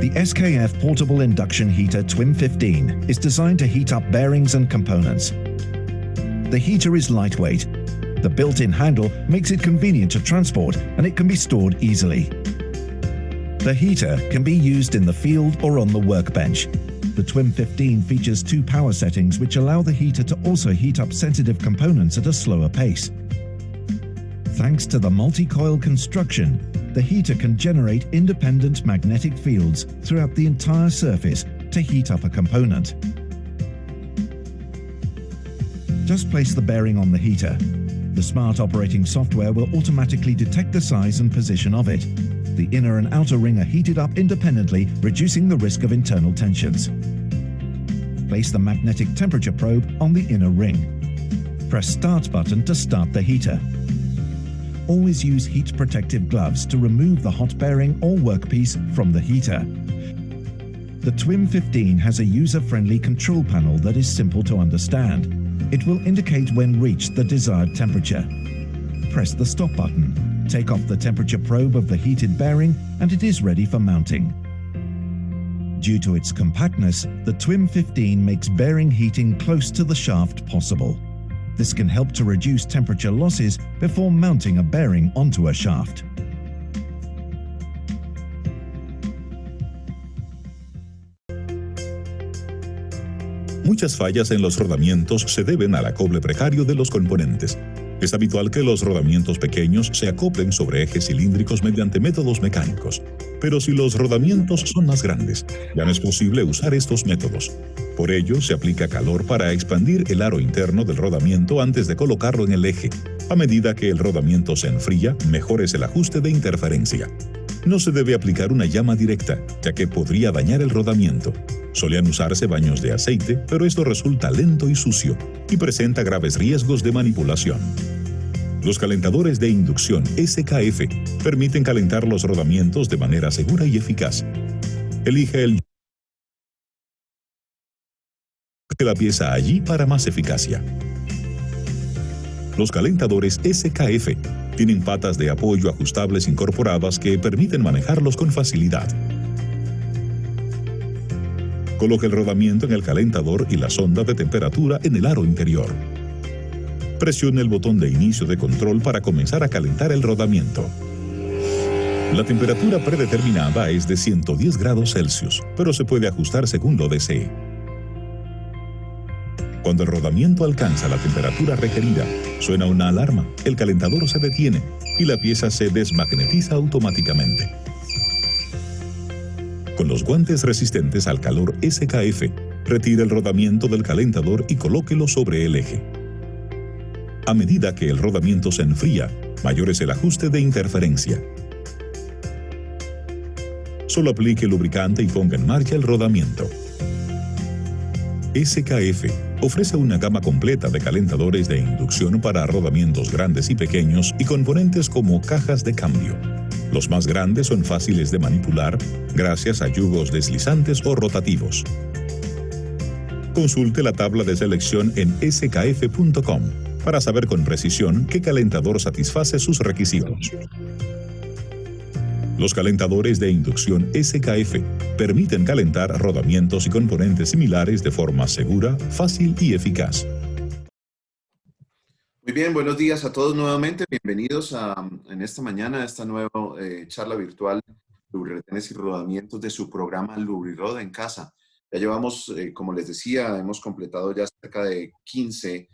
The SKF Portable Induction Heater TWIM15 is designed to heat up bearings and components. The heater is lightweight. The built-in handle makes it convenient to transport, and it can be stored easily. The heater can be used in the field or on the workbench. The TWIM15 features 2 power settings which allow the heater to also heat up sensitive components at a slower pace. Thanks to the multi-coil construction, the heater can generate independent magnetic fields throughout the entire surface to heat up a component. Just place the bearing on the heater. The smart operating software will automatically detect the size and position of it. The inner and outer ring are heated up independently, reducing the risk of internal tensions. Place the magnetic temperature probe on the inner ring. Press Start button to start the heater. Always use heat protective gloves to remove the hot bearing or workpiece from the heater. The TWIM15 has a user-friendly control panel that is simple to understand. It will indicate when reached the desired temperature. Press the stop button. Take off the temperature probe of the heated bearing and it is ready for mounting. Due to its compactness, the TWIM15 makes bearing heating close to the shaft possible. This can help to reduce temperature losses before mounting a bearing onto a shaft. Muchas fallas en los rodamientos se deben al acople precario de los componentes. Es habitual que los rodamientos pequeños se acoplen sobre ejes cilíndricos mediante métodos mecánicos. Pero si los rodamientos son más grandes, ya no es posible usar estos métodos. Por ello, se aplica calor para expandir el aro interno del rodamiento antes de colocarlo en el eje. A medida que el rodamiento se enfría, mejor es el ajuste de interferencia. No se debe aplicar una llama directa, ya que podría dañar el rodamiento. Solían usarse baños de aceite, pero esto resulta lento y sucio y presenta graves riesgos de manipulación. Los calentadores de inducción SKF permiten calentar los rodamientos de manera segura y eficaz. Elige el la pieza allí para más eficacia. Los calentadores SKF tienen patas de apoyo ajustables incorporadas que permiten manejarlos con facilidad. Coloque el rodamiento en el calentador y la sonda de temperatura en el aro interior. Presione el botón de inicio de control para comenzar a calentar el rodamiento. La temperatura predeterminada es de 110 grados Celsius, pero se puede ajustar según lo desee. Cuando el rodamiento alcanza la temperatura requerida, suena una alarma, el calentador se detiene y la pieza se desmagnetiza automáticamente. Con los guantes resistentes al calor SKF, retire el rodamiento del calentador y colóquelo sobre el eje. A medida que el rodamiento se enfría, mayor es el ajuste de interferencia. Solo aplique lubricante y ponga en marcha el rodamiento. SKF ofrece una gama completa de calentadores de inducción para rodamientos grandes y pequeños y componentes como cajas de cambio. Los más grandes son fáciles de manipular gracias a yugos deslizantes o rotativos. Consulte la tabla de selección en skf.com para saber con precisión qué calentador satisface sus requisitos. Los calentadores de inducción SKF permiten calentar rodamientos y componentes similares de forma segura, fácil y eficaz. Muy bien, buenos días a todos nuevamente. Bienvenidos en esta mañana a esta nueva charla virtual Lubriretenes y Rodamientos de su programa Lubrirod en Casa. Ya llevamos, como les decía, hemos completado ya cerca de 15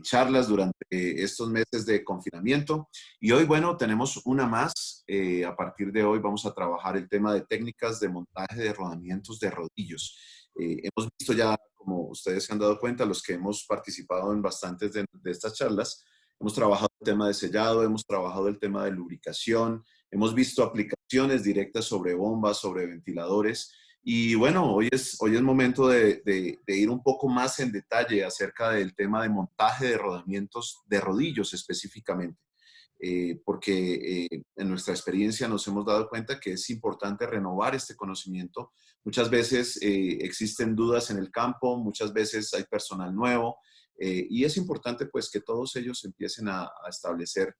charlas durante estos meses de confinamiento y hoy, bueno, tenemos una más. A partir de hoy vamos a trabajar el tema de técnicas de montaje de rodamientos de rodillos. Hemos visto ya, como ustedes se han dado cuenta, los que hemos participado en bastantes de estas charlas, hemos trabajado el tema de sellado, hemos trabajado el tema de lubricación, hemos visto aplicaciones directas sobre bombas, sobre ventiladores. Y bueno, hoy es momento de ir un poco más en detalle acerca del tema de montaje de rodamientos de rodillos específicamente. Porque en nuestra experiencia nos hemos dado cuenta que es importante renovar este conocimiento. Muchas veces existen dudas en el campo, muchas veces hay personal nuevo y es importante pues que todos ellos empiecen a establecer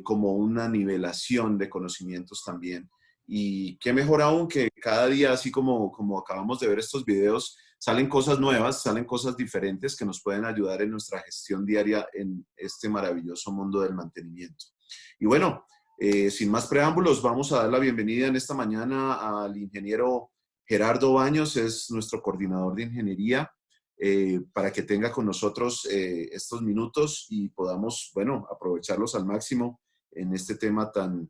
como una nivelación de conocimientos también. Y qué mejor aún que cada día, así como acabamos de ver estos videos, salen cosas nuevas, salen cosas diferentes que nos pueden ayudar en nuestra gestión diaria en este maravilloso mundo del mantenimiento. Y bueno, sin más preámbulos, vamos a dar la bienvenida en esta mañana al ingeniero Gerardo Baños, es nuestro coordinador de ingeniería, para que tenga con nosotros estos minutos y podamos, bueno, aprovecharlos al máximo en este tema tan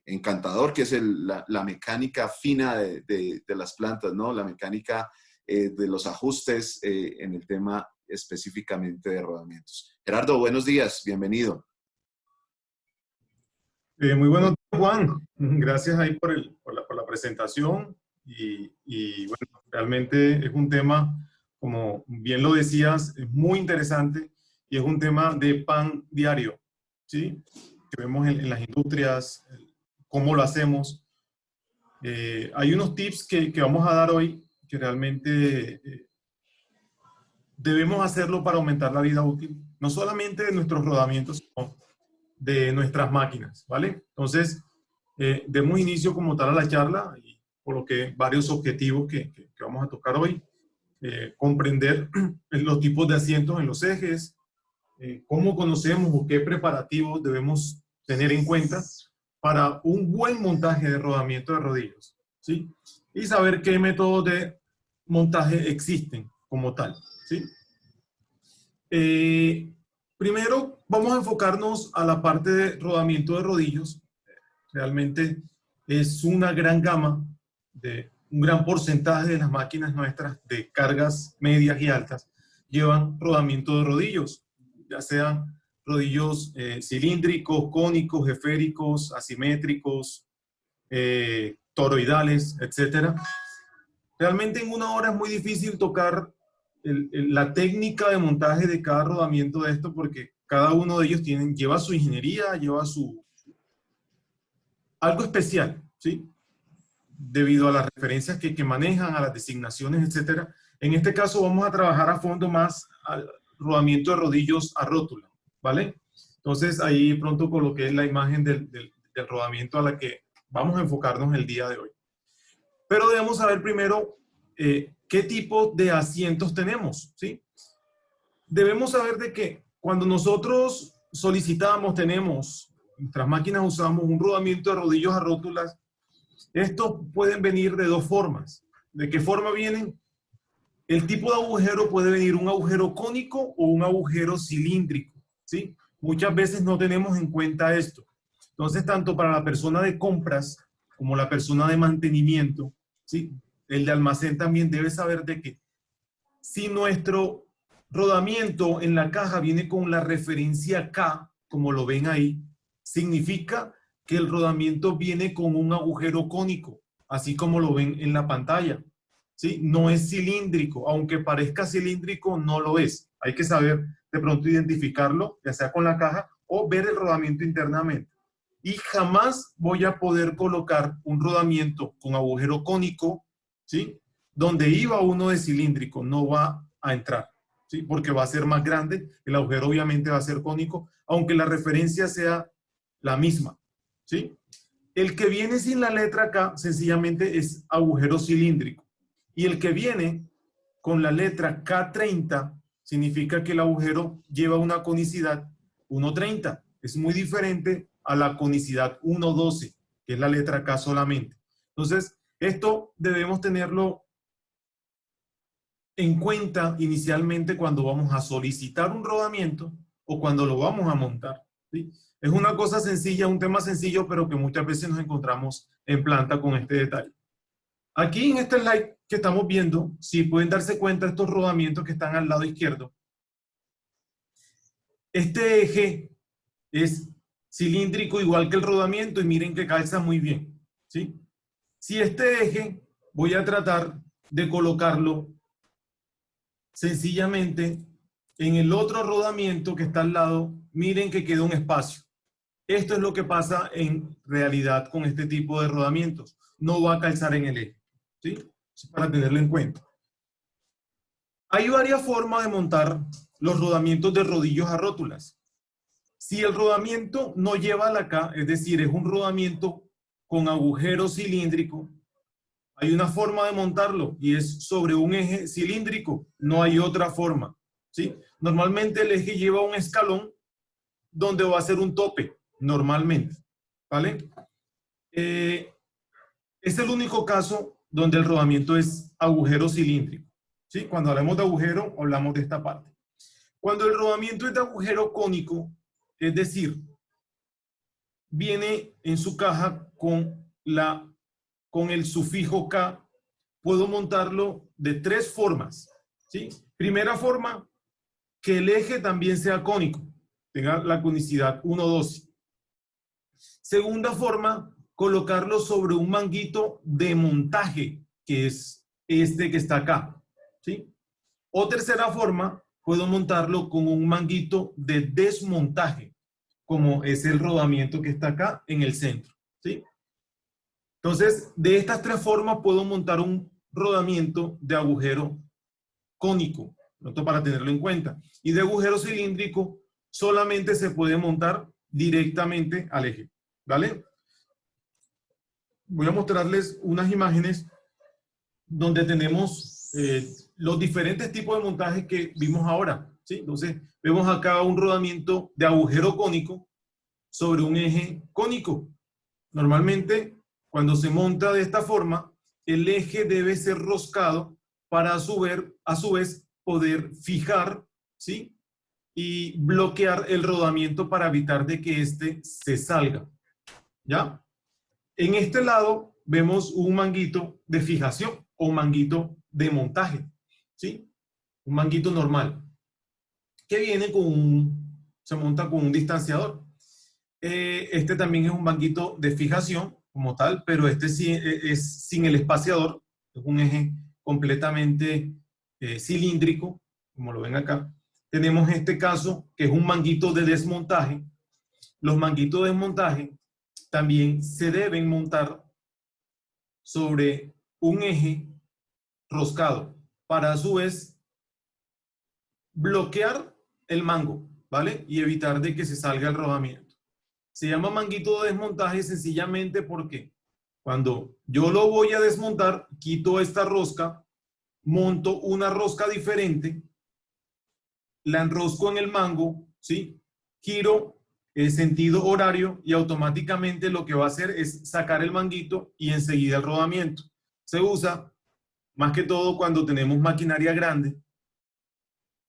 encantador que es la mecánica fina de las plantas, ¿no? La mecánica de los ajustes en el tema específicamente de rodamientos. Gerardo, buenos días, bienvenido. Muy buenos días, Juan. Gracias ahí por la presentación y bueno, realmente es un tema, como bien lo decías, es muy interesante y es un tema de pan diario, ¿sí? Que vemos en las industrias, cómo lo hacemos. Hay unos tips que vamos a dar hoy que realmente debemos hacerlo para aumentar la vida útil, no solamente de nuestros rodamientos, sino de nuestras máquinas, ¿vale? Entonces, demos inicio como tal a la charla y coloqué varios objetivos que vamos a tocar hoy. Comprender los tipos de asientos en los ejes, cómo conocemos o qué preparativos debemos tener en cuenta para un buen montaje de rodamiento de rodillos, ¿sí? Y saber qué métodos de montaje existen como tal, ¿sí? Primero, vamos a enfocarnos a la parte de rodamiento de rodillos. Realmente es una gran gama, un gran porcentaje de las máquinas nuestras de cargas medias y altas llevan rodamiento de rodillos, ya sean rodillos cilíndricos, cónicos, esféricos, asimétricos, toroidales, etc. Realmente en una hora es muy difícil tocar la técnica de montaje de cada rodamiento de esto, porque cada uno de ellos lleva su ingeniería, lleva algo especial, ¿sí? Debido a las referencias que manejan, a las designaciones, etc. En este caso vamos a trabajar a fondo más al rodamiento de rodillos a rótula, ¿vale? Entonces ahí pronto coloqué la imagen del rodamiento a la que vamos a enfocarnos el día de hoy. Pero debemos saber primero qué tipo de asientos tenemos, ¿sí? Debemos saber de que cuando nosotros solicitamos, nuestras máquinas usamos un rodamiento de rodillos a rótulas, estos pueden venir de dos formas. ¿De qué forma vienen? El tipo de agujero puede venir un agujero cónico o un agujero cilíndrico, ¿sí? Muchas veces no tenemos en cuenta esto. Entonces, tanto para la persona de compras como la persona de mantenimiento, ¿sí? El de almacén también debe saber de que si nuestro rodamiento en la caja viene con la referencia K, como lo ven ahí, significa que el rodamiento viene con un agujero cónico, así como lo ven en la pantalla, ¿sí? No es cilíndrico, aunque parezca cilíndrico, no lo es. Hay que saber de pronto identificarlo, ya sea con la caja o ver el rodamiento internamente. Y jamás voy a poder colocar un rodamiento con agujero cónico, ¿sí? Donde iba uno de cilíndrico, no va a entrar, ¿sí? Porque va a ser más grande, el agujero obviamente va a ser cónico, aunque la referencia sea la misma, ¿sí? El que viene sin la letra K sencillamente es agujero cilíndrico. Y el que viene con la letra K30 significa que el agujero lleva una conicidad 1.30. Es muy diferente a la conicidad 1.12, que es la letra K solamente. Entonces, esto debemos tenerlo en cuenta inicialmente cuando vamos a solicitar un rodamiento o cuando lo vamos a montar, ¿sí? Es una cosa sencilla, un tema sencillo, pero que muchas veces nos encontramos en planta con este detalle. Aquí en este slide que estamos viendo, si pueden darse cuenta estos rodamientos que están al lado izquierdo, este eje es cilíndrico igual que el rodamiento y miren que calza muy bien, ¿sí? Si este eje voy a tratar de colocarlo sencillamente en el otro rodamiento que está al lado, miren que queda un espacio. Esto es lo que pasa en realidad con este tipo de rodamientos. No va a calzar en el eje, ¿sí? Para tenerlo en cuenta. Hay varias formas de montar los rodamientos de rodillos a rótulas. Si el rodamiento no lleva la K, es decir, es un rodamiento con agujero cilíndrico, hay una forma de montarlo y es sobre un eje cilíndrico. No hay otra forma, ¿sí? Normalmente el eje lleva un escalón donde va a ser un tope, normalmente, ¿vale? Es el único caso donde el rodamiento es agujero cilíndrico, ¿sí? Cuando hablamos de agujero, hablamos de esta parte. Cuando el rodamiento es de agujero cónico, es decir, viene en su caja con el sufijo K, puedo montarlo de tres formas, ¿sí? Primera forma, que el eje también sea cónico, tenga la conicidad 1,12. Segunda forma, colocarlo sobre un manguito de montaje, que es este que está acá, ¿sí? O tercera forma, puedo montarlo con un manguito de desmontaje, como es el rodamiento que está acá en el centro, ¿sí? Entonces, de estas tres formas puedo montar un rodamiento de agujero cónico, ¿no? Para tenerlo en cuenta. Y de agujero cilíndrico solamente se puede montar directamente al eje, ¿vale? Voy a mostrarles unas imágenes donde tenemos los diferentes tipos de montajes que vimos ahora, ¿sí? Entonces, vemos acá un rodamiento de agujero cónico sobre un eje cónico. Normalmente, cuando se monta de esta forma, el eje debe ser roscado para a su vez poder fijar, ¿sí? Y bloquear el rodamiento para evitar de que éste se salga, ¿ya? En este lado vemos un manguito de fijación o manguito de montaje, ¿sí? Un manguito normal que viene se monta con un distanciador. Este también es un manguito de fijación como tal, pero este sí es sin el espaciador, es un eje completamente cilíndrico, como lo ven acá. Tenemos este caso que es un manguito de desmontaje. Los manguitos de desmontaje también se deben montar sobre un eje roscado para a su vez bloquear el mango, ¿vale? Y evitar de que se salga el rodamiento. Se llama manguito de desmontaje sencillamente porque cuando yo lo voy a desmontar, quito esta rosca, monto una rosca diferente, la enrosco en el mango, ¿sí? Giro el sentido horario y automáticamente lo que va a hacer es sacar el manguito y enseguida el rodamiento. Se usa más que todo cuando tenemos maquinaria grande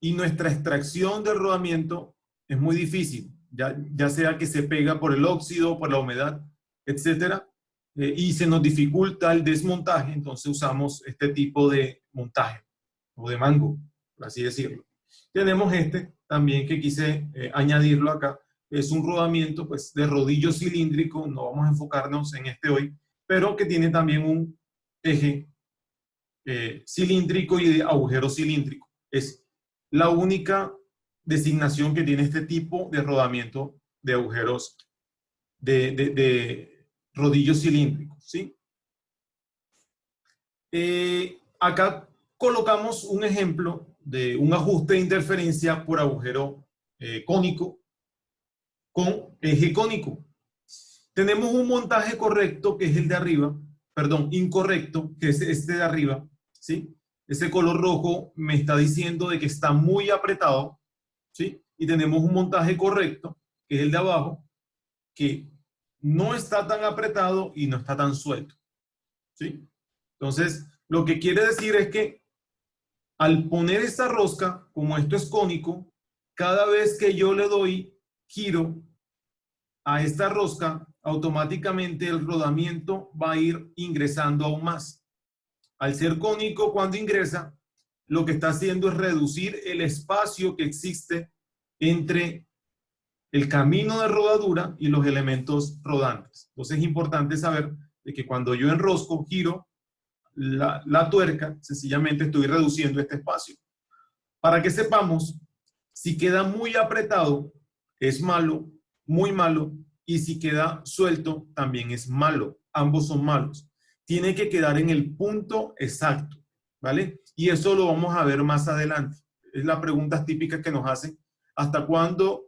y nuestra extracción del rodamiento es muy difícil, ya sea que se pega por el óxido, por la humedad, etcétera, y se nos dificulta el desmontaje, entonces usamos este tipo de montaje o de mango, por así decirlo. Tenemos este también que quise añadirlo acá. Es un rodamiento pues, de rodillo cilíndrico, no vamos a enfocarnos en este hoy, pero que tiene también un eje cilíndrico y de agujero cilíndrico. Es la única designación que tiene este tipo de rodamiento de agujeros de rodillos cilíndricos, ¿sí? Acá colocamos un ejemplo de un ajuste de interferencia por agujero cónico con eje cónico. Tenemos un montaje correcto, que es el de arriba, perdón, incorrecto, que es este de arriba, ¿sí? Ese color rojo me está diciendo de que está muy apretado, ¿sí? Y tenemos un montaje correcto, que es el de abajo, que no está tan apretado y no está tan suelto, ¿sí? Entonces, lo que quiere decir es que al poner esta rosca, como esto es cónico, cada vez que yo le doy giro a esta rosca, automáticamente el rodamiento va a ir ingresando aún más. Al ser cónico, cuando ingresa, lo que está haciendo es reducir el espacio que existe entre el camino de rodadura y los elementos rodantes. Entonces es importante saber de que cuando yo enrosco, giro la tuerca, sencillamente estoy reduciendo este espacio. Para que sepamos, si queda muy apretado, es malo, muy malo, y si queda suelto, también es malo. Ambos son malos. Tiene que quedar en el punto exacto, ¿vale? Y eso lo vamos a ver más adelante. Es la pregunta típica que nos hacen. ¿Hasta cuándo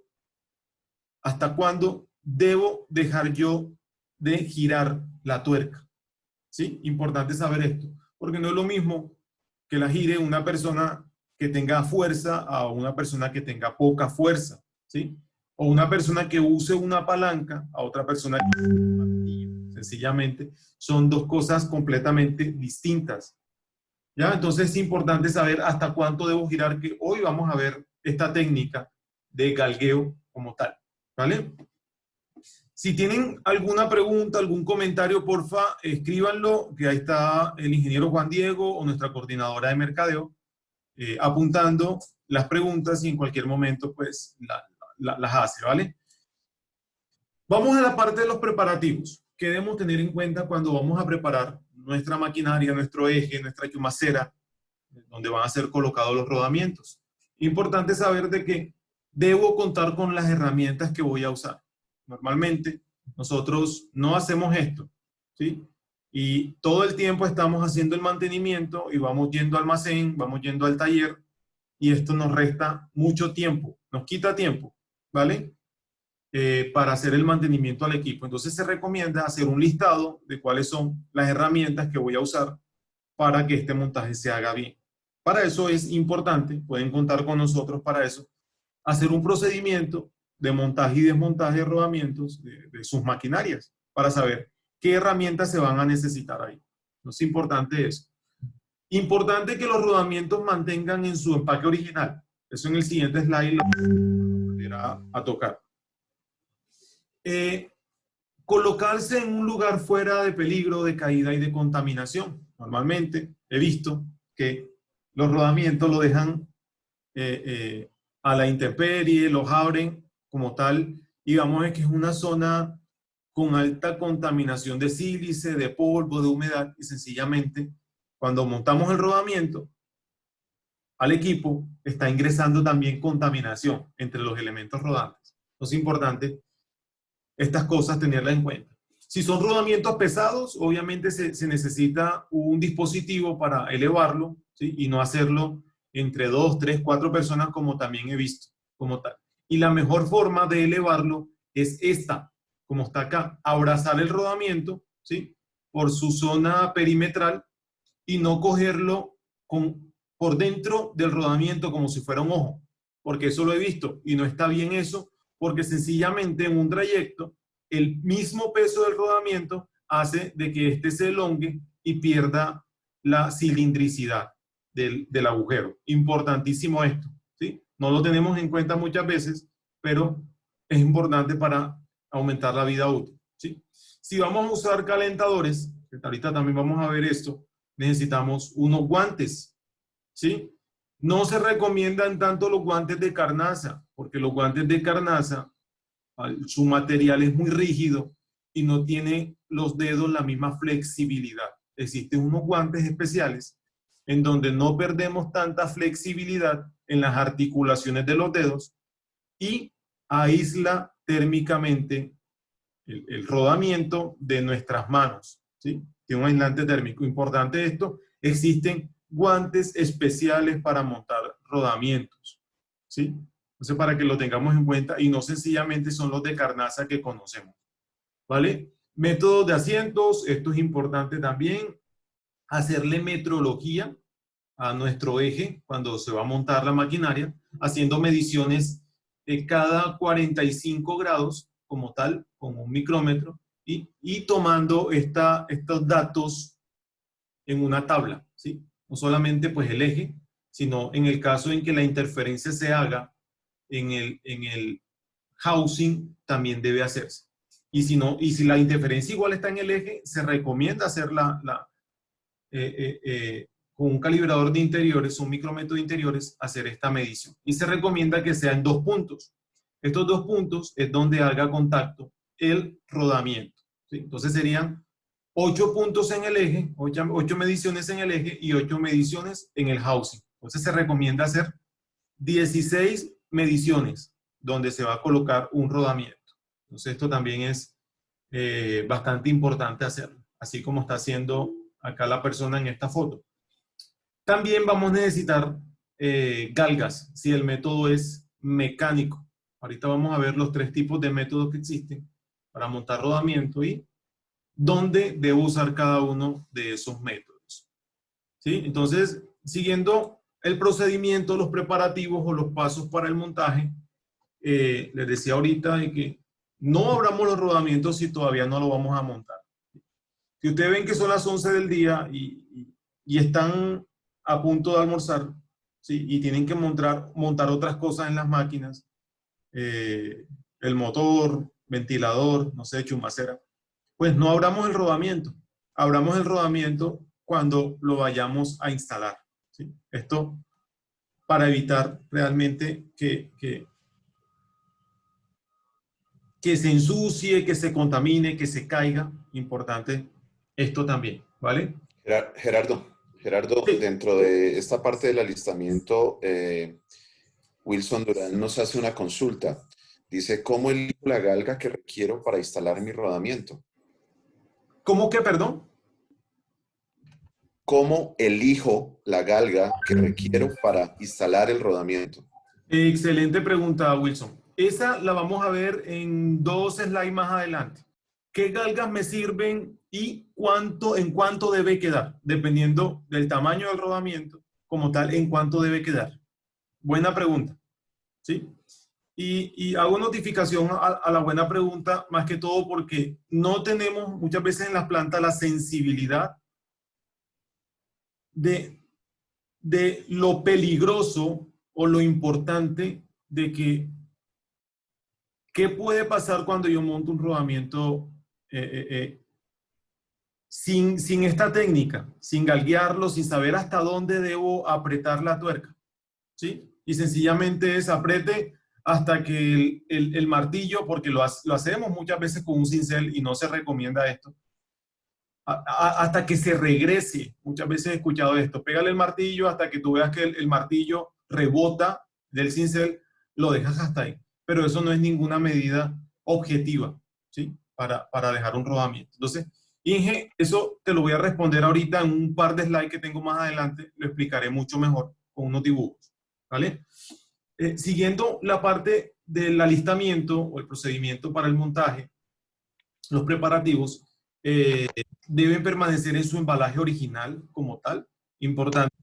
debo dejar yo de girar la tuerca. ¿Sí? Importante saber esto, porque no es lo mismo que la gire una persona que tenga fuerza a una persona que tenga poca fuerza, ¿sí? O una persona que use una palanca a otra persona que use un martillo. Sencillamente, son dos cosas completamente distintas. ¿Ya? Entonces es importante saber hasta cuánto debo girar, que hoy vamos a ver esta técnica de galgueo como tal, ¿vale? Si tienen alguna pregunta, algún comentario, porfa, escríbanlo, que ahí está el ingeniero Juan Diego o nuestra coordinadora de mercadeo apuntando las preguntas y en cualquier momento pues las hace, ¿vale? Vamos a la parte de los preparativos. ¿Qué debemos tener en cuenta cuando vamos a preparar nuestra maquinaria, nuestro eje, nuestra chumacera, donde van a ser colocados los rodamientos? Importante saber de que debo contar con las herramientas que voy a usar. Normalmente nosotros no hacemos esto, ¿sí? Y todo el tiempo estamos haciendo el mantenimiento y vamos yendo al almacén, vamos yendo al taller y esto nos resta mucho tiempo, nos quita tiempo, ¿vale? Para hacer el mantenimiento al equipo. Entonces se recomienda hacer un listado de cuáles son las herramientas que voy a usar para que este montaje se haga bien. Para eso es importante, pueden contar con nosotros para eso, hacer un procedimiento de montaje y desmontaje de rodamientos de sus maquinarias para saber qué herramientas se van a necesitar ahí. No es importante eso. Importante que los rodamientos mantengan en su empaque original. Eso en el siguiente slide lo vamos a tocar. Colocarse en un lugar fuera de peligro de caída y de contaminación. Normalmente he visto que los rodamientos lo dejan a la intemperie, los abren como tal, y vamos a ver que es una zona con alta contaminación de sílice, de polvo, de humedad, y sencillamente cuando montamos el rodamiento al equipo está ingresando también contaminación entre los elementos rodantes. Entonces es importante estas cosas tenerlas en cuenta. Si son rodamientos pesados, obviamente se necesita un dispositivo para elevarlo, ¿sí? Y no hacerlo entre 2, 3, 4 personas como también he visto, como tal. Y la mejor forma de elevarlo es esta, como está acá, abrazar el rodamiento, ¿sí? Por su zona perimetral y no cogerlo por dentro del rodamiento como si fuera un ojo, porque eso lo he visto y no está bien eso, porque sencillamente en un trayecto el mismo peso del rodamiento hace de que este se elongue y pierda la cilindricidad del agujero. Importantísimo esto, ¿sí? No lo tenemos en cuenta muchas veces, pero es importante para aumentar la vida útil, ¿sí? Si vamos a usar calentadores, que ahorita también vamos a ver esto, necesitamos unos guantes, ¿sí? No se recomiendan tanto los guantes de carnaza, porque los guantes de carnaza, su material es muy rígido y no tiene los dedos la misma flexibilidad. Existen unos guantes especiales en donde no perdemos tanta flexibilidad en las articulaciones de los dedos y aísla térmicamente el rodamiento de nuestras manos, ¿sí? Tiene un aislante térmico. Importante esto, existen guantes especiales para montar rodamientos, ¿sí? Entonces, para que lo tengamos en cuenta y no sencillamente son los de carnaza que conocemos, ¿vale? Métodos de asientos, esto es importante también. Hacerle metrología a nuestro eje cuando se va a montar la maquinaria, haciendo mediciones de cada 45 grados como tal, con un micrómetro, y tomando estos datos en una tabla, ¿sí? No solamente pues el eje, sino en el caso en que la interferencia se haga en el housing, también debe hacerse. Y si la interferencia igual está en el eje, se recomienda hacerla con un calibrador de interiores, un micrómetro de interiores, hacer esta medición. Y se recomienda que sea en 2 puntos. Estos 2 puntos es donde haga contacto el rodamiento, ¿sí? Entonces serían 8 puntos en el eje, 8 mediciones en el eje y 8 mediciones en el housing. Entonces se recomienda hacer 16 mediciones donde se va a colocar un rodamiento. Entonces esto también es bastante importante hacerlo, así como está haciendo acá la persona en esta foto. También vamos a necesitar galgas, si el método es mecánico. Ahorita vamos a ver los 3 tipos de métodos que existen para montar rodamiento y dónde debo usar cada uno de esos métodos. ¿Sí? Entonces, siguiendo el procedimiento, los preparativos o los pasos para el montaje, les decía ahorita de que no abramos los rodamientos si todavía no lo vamos a montar. Si ustedes ven que son las 11 del día y están a punto de almorzar, ¿sí? Y tienen que montar otras cosas en las máquinas, el motor, ventilador, no sé, chumacera, pues no abramos el rodamiento. Abramos el rodamiento cuando lo vayamos a instalar, ¿sí? Esto para evitar realmente que se ensucie, que se contamine, que se caiga. Importante esto también, ¿vale? Gerardo, Sí. dentro de esta parte del alistamiento, Wilson Durán nos hace una consulta. Dice, ¿cómo elijo la galga que requiero para instalar mi rodamiento? ¿Cómo que, perdón? ¿Cómo elijo la galga que requiero para instalar el rodamiento? Excelente pregunta, Wilson. Esa la vamos a ver en 2 slides más adelante. ¿Qué galgas me sirven y en cuánto debe quedar? Dependiendo del tamaño del rodamiento, como tal, en cuánto debe quedar. Buena pregunta, ¿sí? Y hago notificación a la buena pregunta, más que todo porque no tenemos muchas veces en las plantas la sensibilidad de lo peligroso o lo importante de qué puede pasar cuando yo monto un rodamiento sin esta técnica, sin galguearlo, sin saber hasta dónde debo apretar la tuerca, ¿sí? Y sencillamente es apriete hasta que el martillo, porque lo hacemos muchas veces con un cincel y no se recomienda esto, hasta que se regrese. Muchas veces he escuchado esto, pégale el martillo hasta que tú veas que el martillo rebota del cincel, lo dejas hasta ahí. Pero eso no es ninguna medida objetiva, ¿sí? Para dejar un rodamiento. Entonces, Inge, eso te lo voy a responder ahorita en un par de slides que tengo más adelante, lo explicaré mucho mejor con unos dibujos, ¿vale? Siguiendo la parte del alistamiento o el procedimiento para el montaje, los preparativos deben permanecer en su embalaje original como tal. Importante.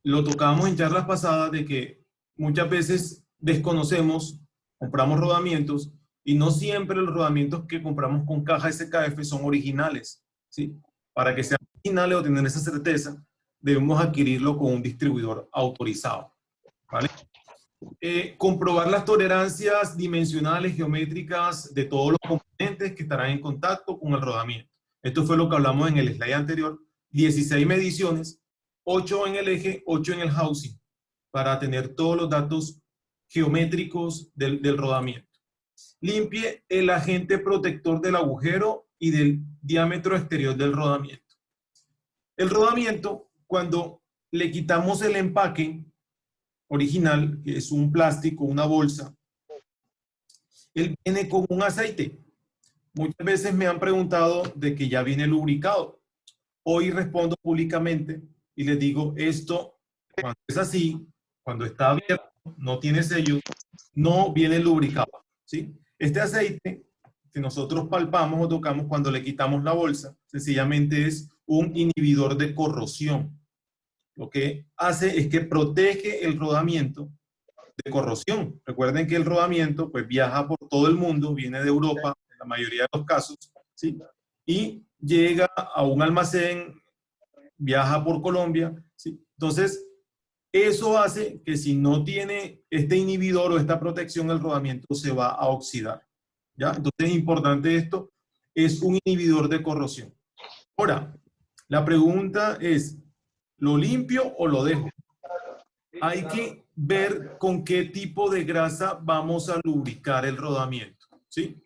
Lo tocábamos en charlas pasadas de que muchas veces desconocemos, compramos rodamientos y no siempre los rodamientos que compramos con caja SKF son originales, ¿sí? Para que sean originales o tener esa certeza, debemos adquirirlo con un distribuidor autorizado, ¿vale? Comprobar las tolerancias dimensionales, geométricas de todos los componentes que estarán en contacto con el rodamiento. Esto fue lo que hablamos en el slide anterior. 16 mediciones, 8 en el eje, 8 en el housing, para tener todos los datos geométricos del rodamiento. Limpie el agente protector del agujero y del diámetro exterior del rodamiento. El rodamiento, cuando le quitamos el empaque original, que es un plástico, una bolsa, él viene con un aceite. Muchas veces me han preguntado de que ya viene lubricado. Hoy respondo públicamente y les digo, esto, cuando es así, cuando está abierto, no tiene sello, no viene lubricado, ¿sí? Este aceite que nosotros palpamos o tocamos cuando le quitamos la bolsa, sencillamente es un inhibidor de corrosión. Lo que hace es que protege el rodamiento de corrosión. Recuerden que el rodamiento pues viaja por todo el mundo, viene de Europa en la mayoría de los casos, ¿sí? Y llega a un almacén, viaja por Colombia, ¿sí? Entonces, eso hace que si no tiene este inhibidor o esta protección, el rodamiento se va a oxidar, ¿ya? Entonces es importante esto, es un inhibidor de corrosión. Ahora, la pregunta es, ¿lo limpio o lo dejo? Hay que ver con qué tipo de grasa vamos a lubricar el rodamiento, ¿sí?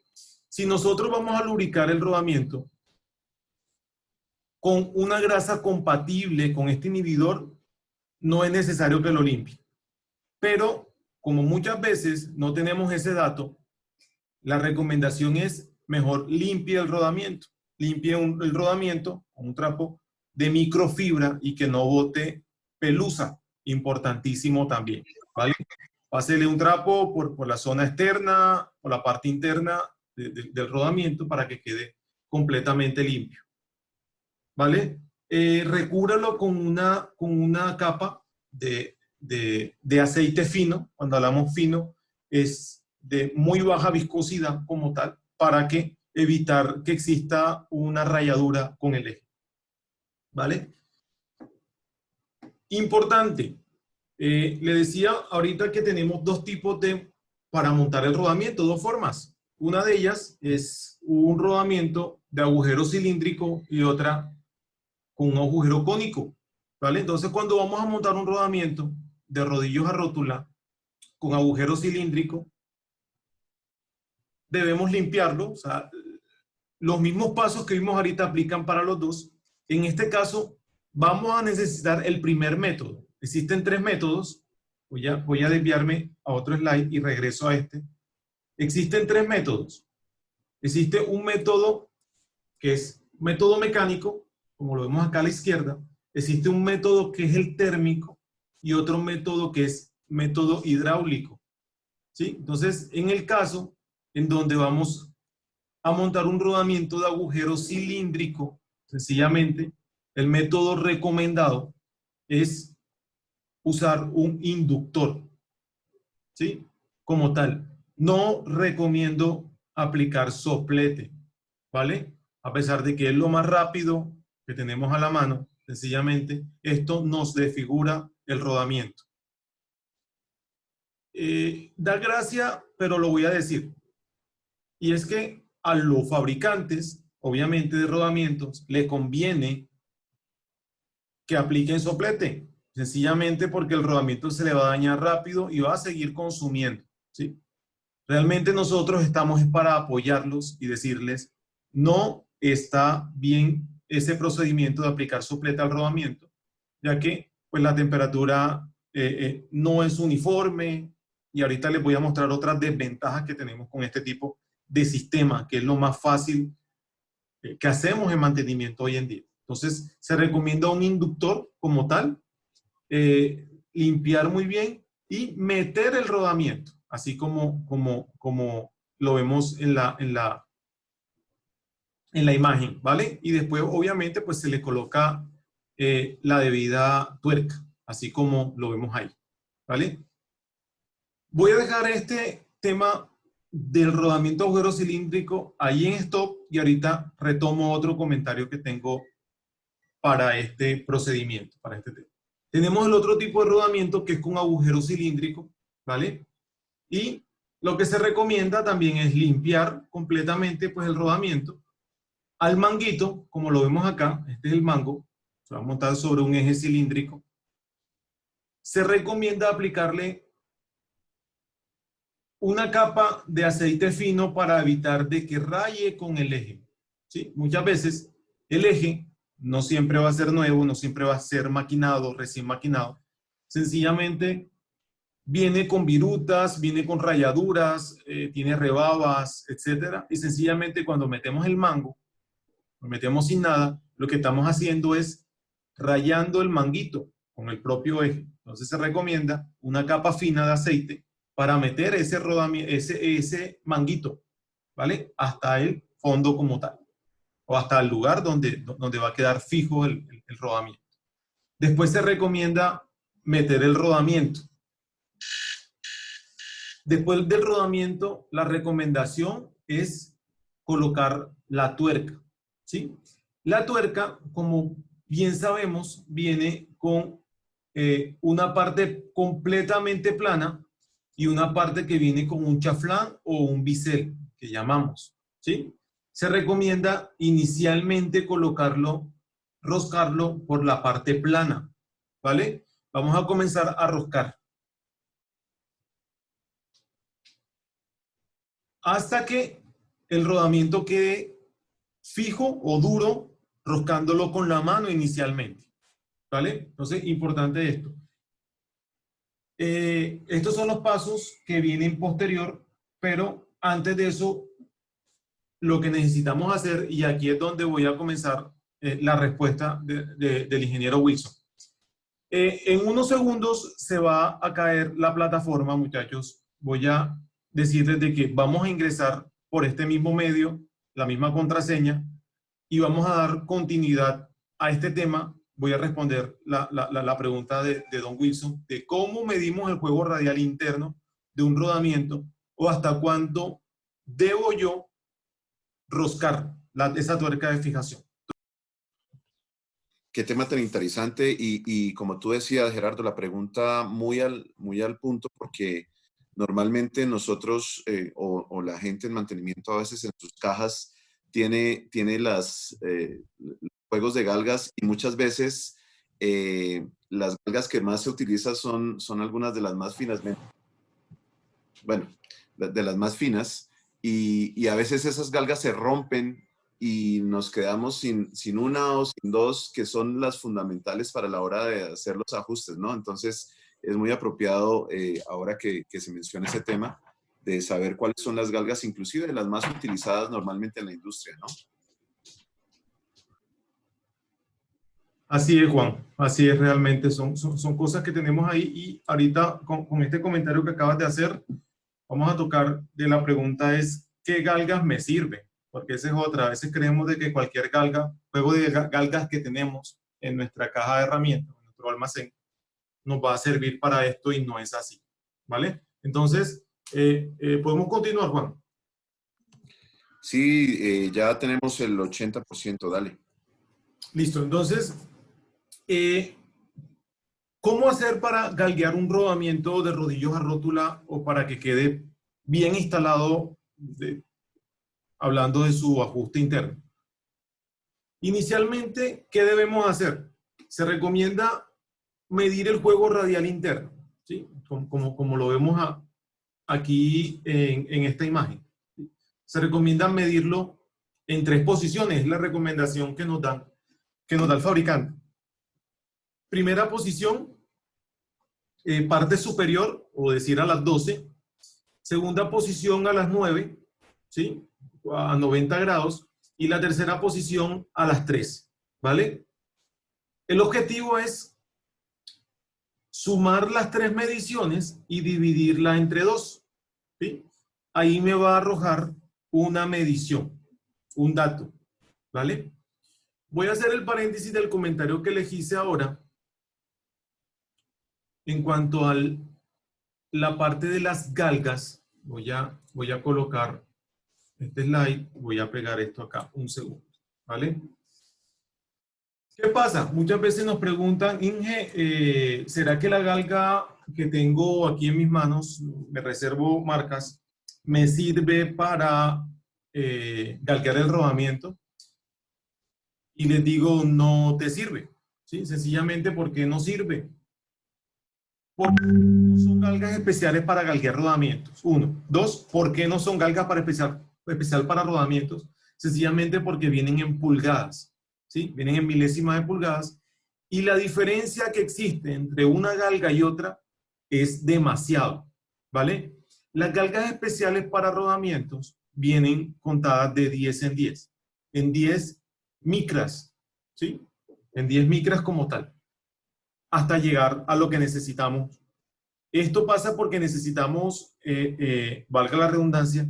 Si nosotros vamos a lubricar el rodamiento con una grasa compatible con este inhibidor, no es necesario que lo limpie. Pero, como muchas veces no tenemos ese dato, la recomendación es mejor limpie el rodamiento. Limpie el rodamiento con un trapo de microfibra y que no bote pelusa. Importantísimo también, ¿vale? Pásele un trapo por la zona externa o la parte interna del rodamiento para que quede completamente limpio. ¿Vale? Recúbralo con una capa de aceite fino. Cuando hablamos fino, es de muy baja viscosidad como tal, para que evitar que exista una rayadura con el eje. ¿Vale? Importante. Le decía ahorita que tenemos dos tipos para montar el rodamiento, dos formas. Una de ellas es un rodamiento de agujero cilíndrico y otra con un agujero cónico. ¿Vale? Entonces, cuando vamos a montar un rodamiento de rodillos a rótula con agujero cilíndrico, debemos limpiarlo. O sea, los mismos pasos que vimos ahorita aplican para los dos. En este caso, vamos a necesitar el primer método. Existen tres métodos. Voy a desviarme a otro slide y regreso a este. Existen tres métodos. Existe un método que es método mecánico, como lo vemos acá a la izquierda. Existe un método que es el térmico y otro método que es método hidráulico. ¿Sí? Entonces, en el caso en donde vamos a montar un rodamiento de agujero cilíndrico, sencillamente, el método recomendado es usar un inductor, ¿sí? Como tal. No recomiendo aplicar soplete, ¿vale? A pesar de que es lo más rápido que tenemos a la mano, sencillamente, esto nos desfigura el rodamiento. Da gracia, pero lo voy a decir. Y es que a los fabricantes, obviamente de rodamientos, le conviene que apliquen soplete, sencillamente porque el rodamiento se le va a dañar rápido y va a seguir consumiendo, ¿sí? Realmente nosotros estamos para apoyarlos y decirles, no está bien ese procedimiento de aplicar soplete al rodamiento, ya que pues, la temperatura no es uniforme, y ahorita les voy a mostrar otras desventajas que tenemos con este tipo de sistema, que es lo más fácil que hacemos en mantenimiento hoy en día. Entonces, se recomienda un inductor como tal, limpiar muy bien y meter el rodamiento, así como lo vemos en la imagen, ¿vale? Y después, obviamente, pues se le coloca la debida tuerca, así como lo vemos ahí, ¿vale? Voy a dejar este tema del rodamiento agujero cilíndrico ahí en stop y ahorita retomo otro comentario que tengo para este procedimiento, para este tema. Tenemos el otro tipo de rodamiento que es con agujero cilíndrico, ¿vale? Y lo que se recomienda también es limpiar completamente pues, el rodamiento. Al manguito, como lo vemos acá, este es el mango, se va a montar sobre un eje cilíndrico. Se recomienda aplicarle una capa de aceite fino para evitar de que raye con el eje. ¿Sí? Muchas veces el eje no siempre va a ser nuevo, no siempre va a ser maquinado, recién maquinado. Sencillamente viene con virutas, viene con rayaduras, tiene rebabas, etc. Y sencillamente cuando metemos el mango, lo metemos sin nada, lo que estamos haciendo es rayando el manguito con el propio eje. Entonces se recomienda una capa fina de aceite para meter ese manguito, ¿vale? Hasta el fondo como tal, o hasta el lugar donde va a quedar fijo el rodamiento. Después se recomienda meter el rodamiento. Después del rodamiento, la recomendación es colocar la tuerca, ¿sí? La tuerca, como bien sabemos, viene con una parte completamente plana y una parte que viene con un chaflán o un bisel, que llamamos, ¿sí? Se recomienda inicialmente roscarlo por la parte plana, ¿vale? Vamos a comenzar a roscar. Hasta que el rodamiento quede fijo o duro, roscándolo con la mano inicialmente, ¿vale? Entonces, importante esto. Estos son los pasos que vienen posterior, pero antes de eso, lo que necesitamos hacer, y aquí es donde voy a comenzar la respuesta del ingeniero Wilson. En unos segundos se va a caer la plataforma, muchachos. Voy a decirles de que vamos a ingresar por este mismo medio, la misma contraseña, y vamos a dar continuidad a este tema. Voy a responder la pregunta de Don Wilson, de cómo medimos el juego radial interno de un rodamiento o hasta cuándo debo yo roscar esa tuerca de fijación. Qué tema tan interesante y como tú decías, Gerardo, la pregunta muy al punto, porque normalmente nosotros o la gente en mantenimiento a veces en sus cajas tiene los juegos de galgas y muchas veces las galgas que más se utilizan son algunas de las más finas, bueno, de las más finas, y a veces esas galgas se rompen y nos quedamos sin una o sin dos que son las fundamentales para la hora de hacer los ajustes, ¿no? Entonces, es muy apropiado ahora que se menciona ese tema de saber cuáles son las galgas, inclusive las más utilizadas normalmente en la industria, ¿no? Así es, Juan. Así es, realmente. Son cosas que tenemos ahí y ahorita con este comentario que acabas de hacer, vamos a tocar de la pregunta es, ¿qué galgas me sirven? Porque esa es otra. A veces creemos de que cualquier galga, juego de galgas que tenemos en nuestra caja de herramientas, en nuestro almacén, nos va a servir para esto y no es así. ¿Vale? Entonces, ¿podemos continuar, Juan? Sí, ya tenemos el 80%, dale. Listo, entonces, ¿cómo hacer para galguear un rodamiento de rodillos a rótula o para que quede bien instalado, hablando de su ajuste interno? Inicialmente, ¿qué debemos hacer? Se recomienda medir el juego radial interno, ¿sí? Como lo vemos aquí en esta imagen. Se recomienda medirlo en 3 posiciones, es la recomendación que nos da el fabricante. Primera posición, parte superior, o decir a las 12. Segunda posición a las 9, ¿sí? A 90 grados. Y la tercera posición a las 3, ¿vale? El objetivo es sumar las 3 mediciones y dividirla entre 2, ¿sí? Ahí me va a arrojar una medición, un dato, ¿vale? Voy a hacer el paréntesis del comentario que les hice ahora en cuanto a la parte de las galgas. Voy a colocar este slide, voy a pegar esto acá, un segundo, ¿vale? ¿Qué pasa? Muchas veces nos preguntan, Inge, ¿será que la galga que tengo aquí en mis manos, me reservo marcas, me sirve para galguear el rodamiento? Y les digo, no te sirve, ¿sí? Sencillamente porque no sirve. Porque no son galgas especiales para galguear rodamientos. 1. 2. ¿Por qué no son galgas para especial para rodamientos? Sencillamente porque vienen en pulgadas, ¿sí? Vienen en milésimas de pulgadas. Y la diferencia que existe entre una galga y otra es demasiado, ¿vale? Las galgas especiales para rodamientos vienen contadas de 10 en 10. En 10 micras, ¿sí? En 10 micras como tal, hasta llegar a lo que necesitamos. Esto pasa porque necesitamos, valga la redundancia,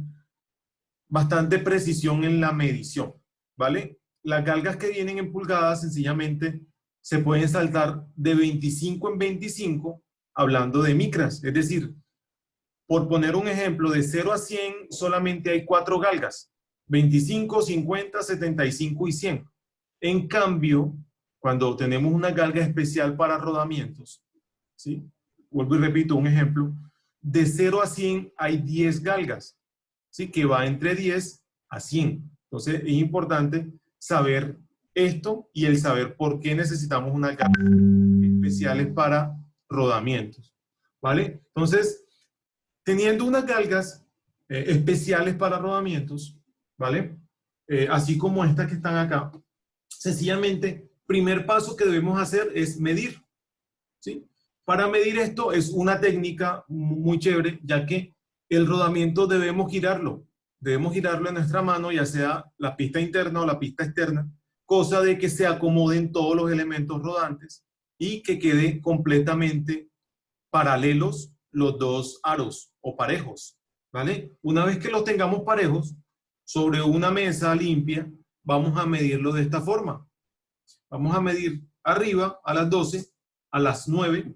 bastante precisión en la medición, ¿vale? Las galgas que vienen en pulgadas sencillamente se pueden saltar de 25 en 25 hablando de micras, es decir, por poner un ejemplo, de 0 a 100 solamente hay 4 galgas. 25, 50, 75 y 100. En cambio, cuando tenemos una galga especial para rodamientos, ¿sí? Vuelvo y repito un ejemplo, de 0 a 100 hay 10 galgas, ¿sí? Que va entre 10 a 100. Entonces, es importante saber esto y el saber por qué necesitamos unas galgas especiales para rodamientos, ¿vale? Entonces, teniendo unas galgas especiales para rodamientos, ¿vale? Así como estas que están acá. Sencillamente, primer paso que debemos hacer es medir, ¿sí? Para medir esto es una técnica muy chévere, ya que el rodamiento debemos girarlo en nuestra mano, ya sea la pista interna o la pista externa, cosa de que se acomoden todos los elementos rodantes y que quede completamente paralelos los dos aros o parejos, ¿vale? Una vez que los tengamos parejos, sobre una mesa limpia, vamos a medirlo de esta forma. Vamos a medir arriba a las 12, a las 9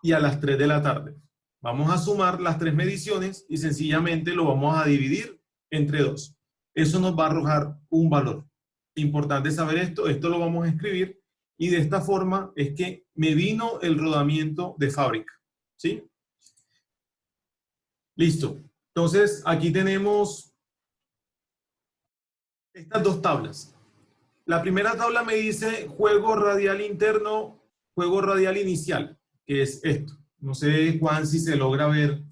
y a las 3 de la tarde. Vamos a sumar las 3 mediciones y sencillamente lo vamos a dividir entre 2. Eso nos va a arrojar un valor. Importante saber esto. Esto lo vamos a escribir y de esta forma es que me vino el rodamiento de fábrica. ¿Sí? Listo. Entonces, aquí tenemos estas dos tablas. La primera tabla me dice juego radial interno, juego radial inicial, que es esto. No sé, Juan, si se logra ver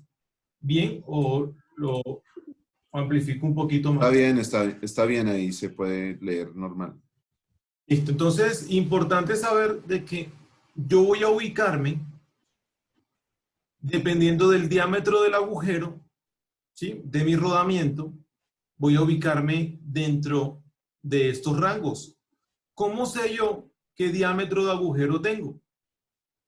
bien o lo amplifico un poquito más. Está bien ahí, se puede leer normal. Listo. Entonces, importante saber de que yo voy a ubicarme dependiendo del diámetro del agujero, ¿sí? De mi rodamiento, voy a ubicarme dentro de estos rangos. ¿Cómo sé yo qué diámetro de agujero tengo?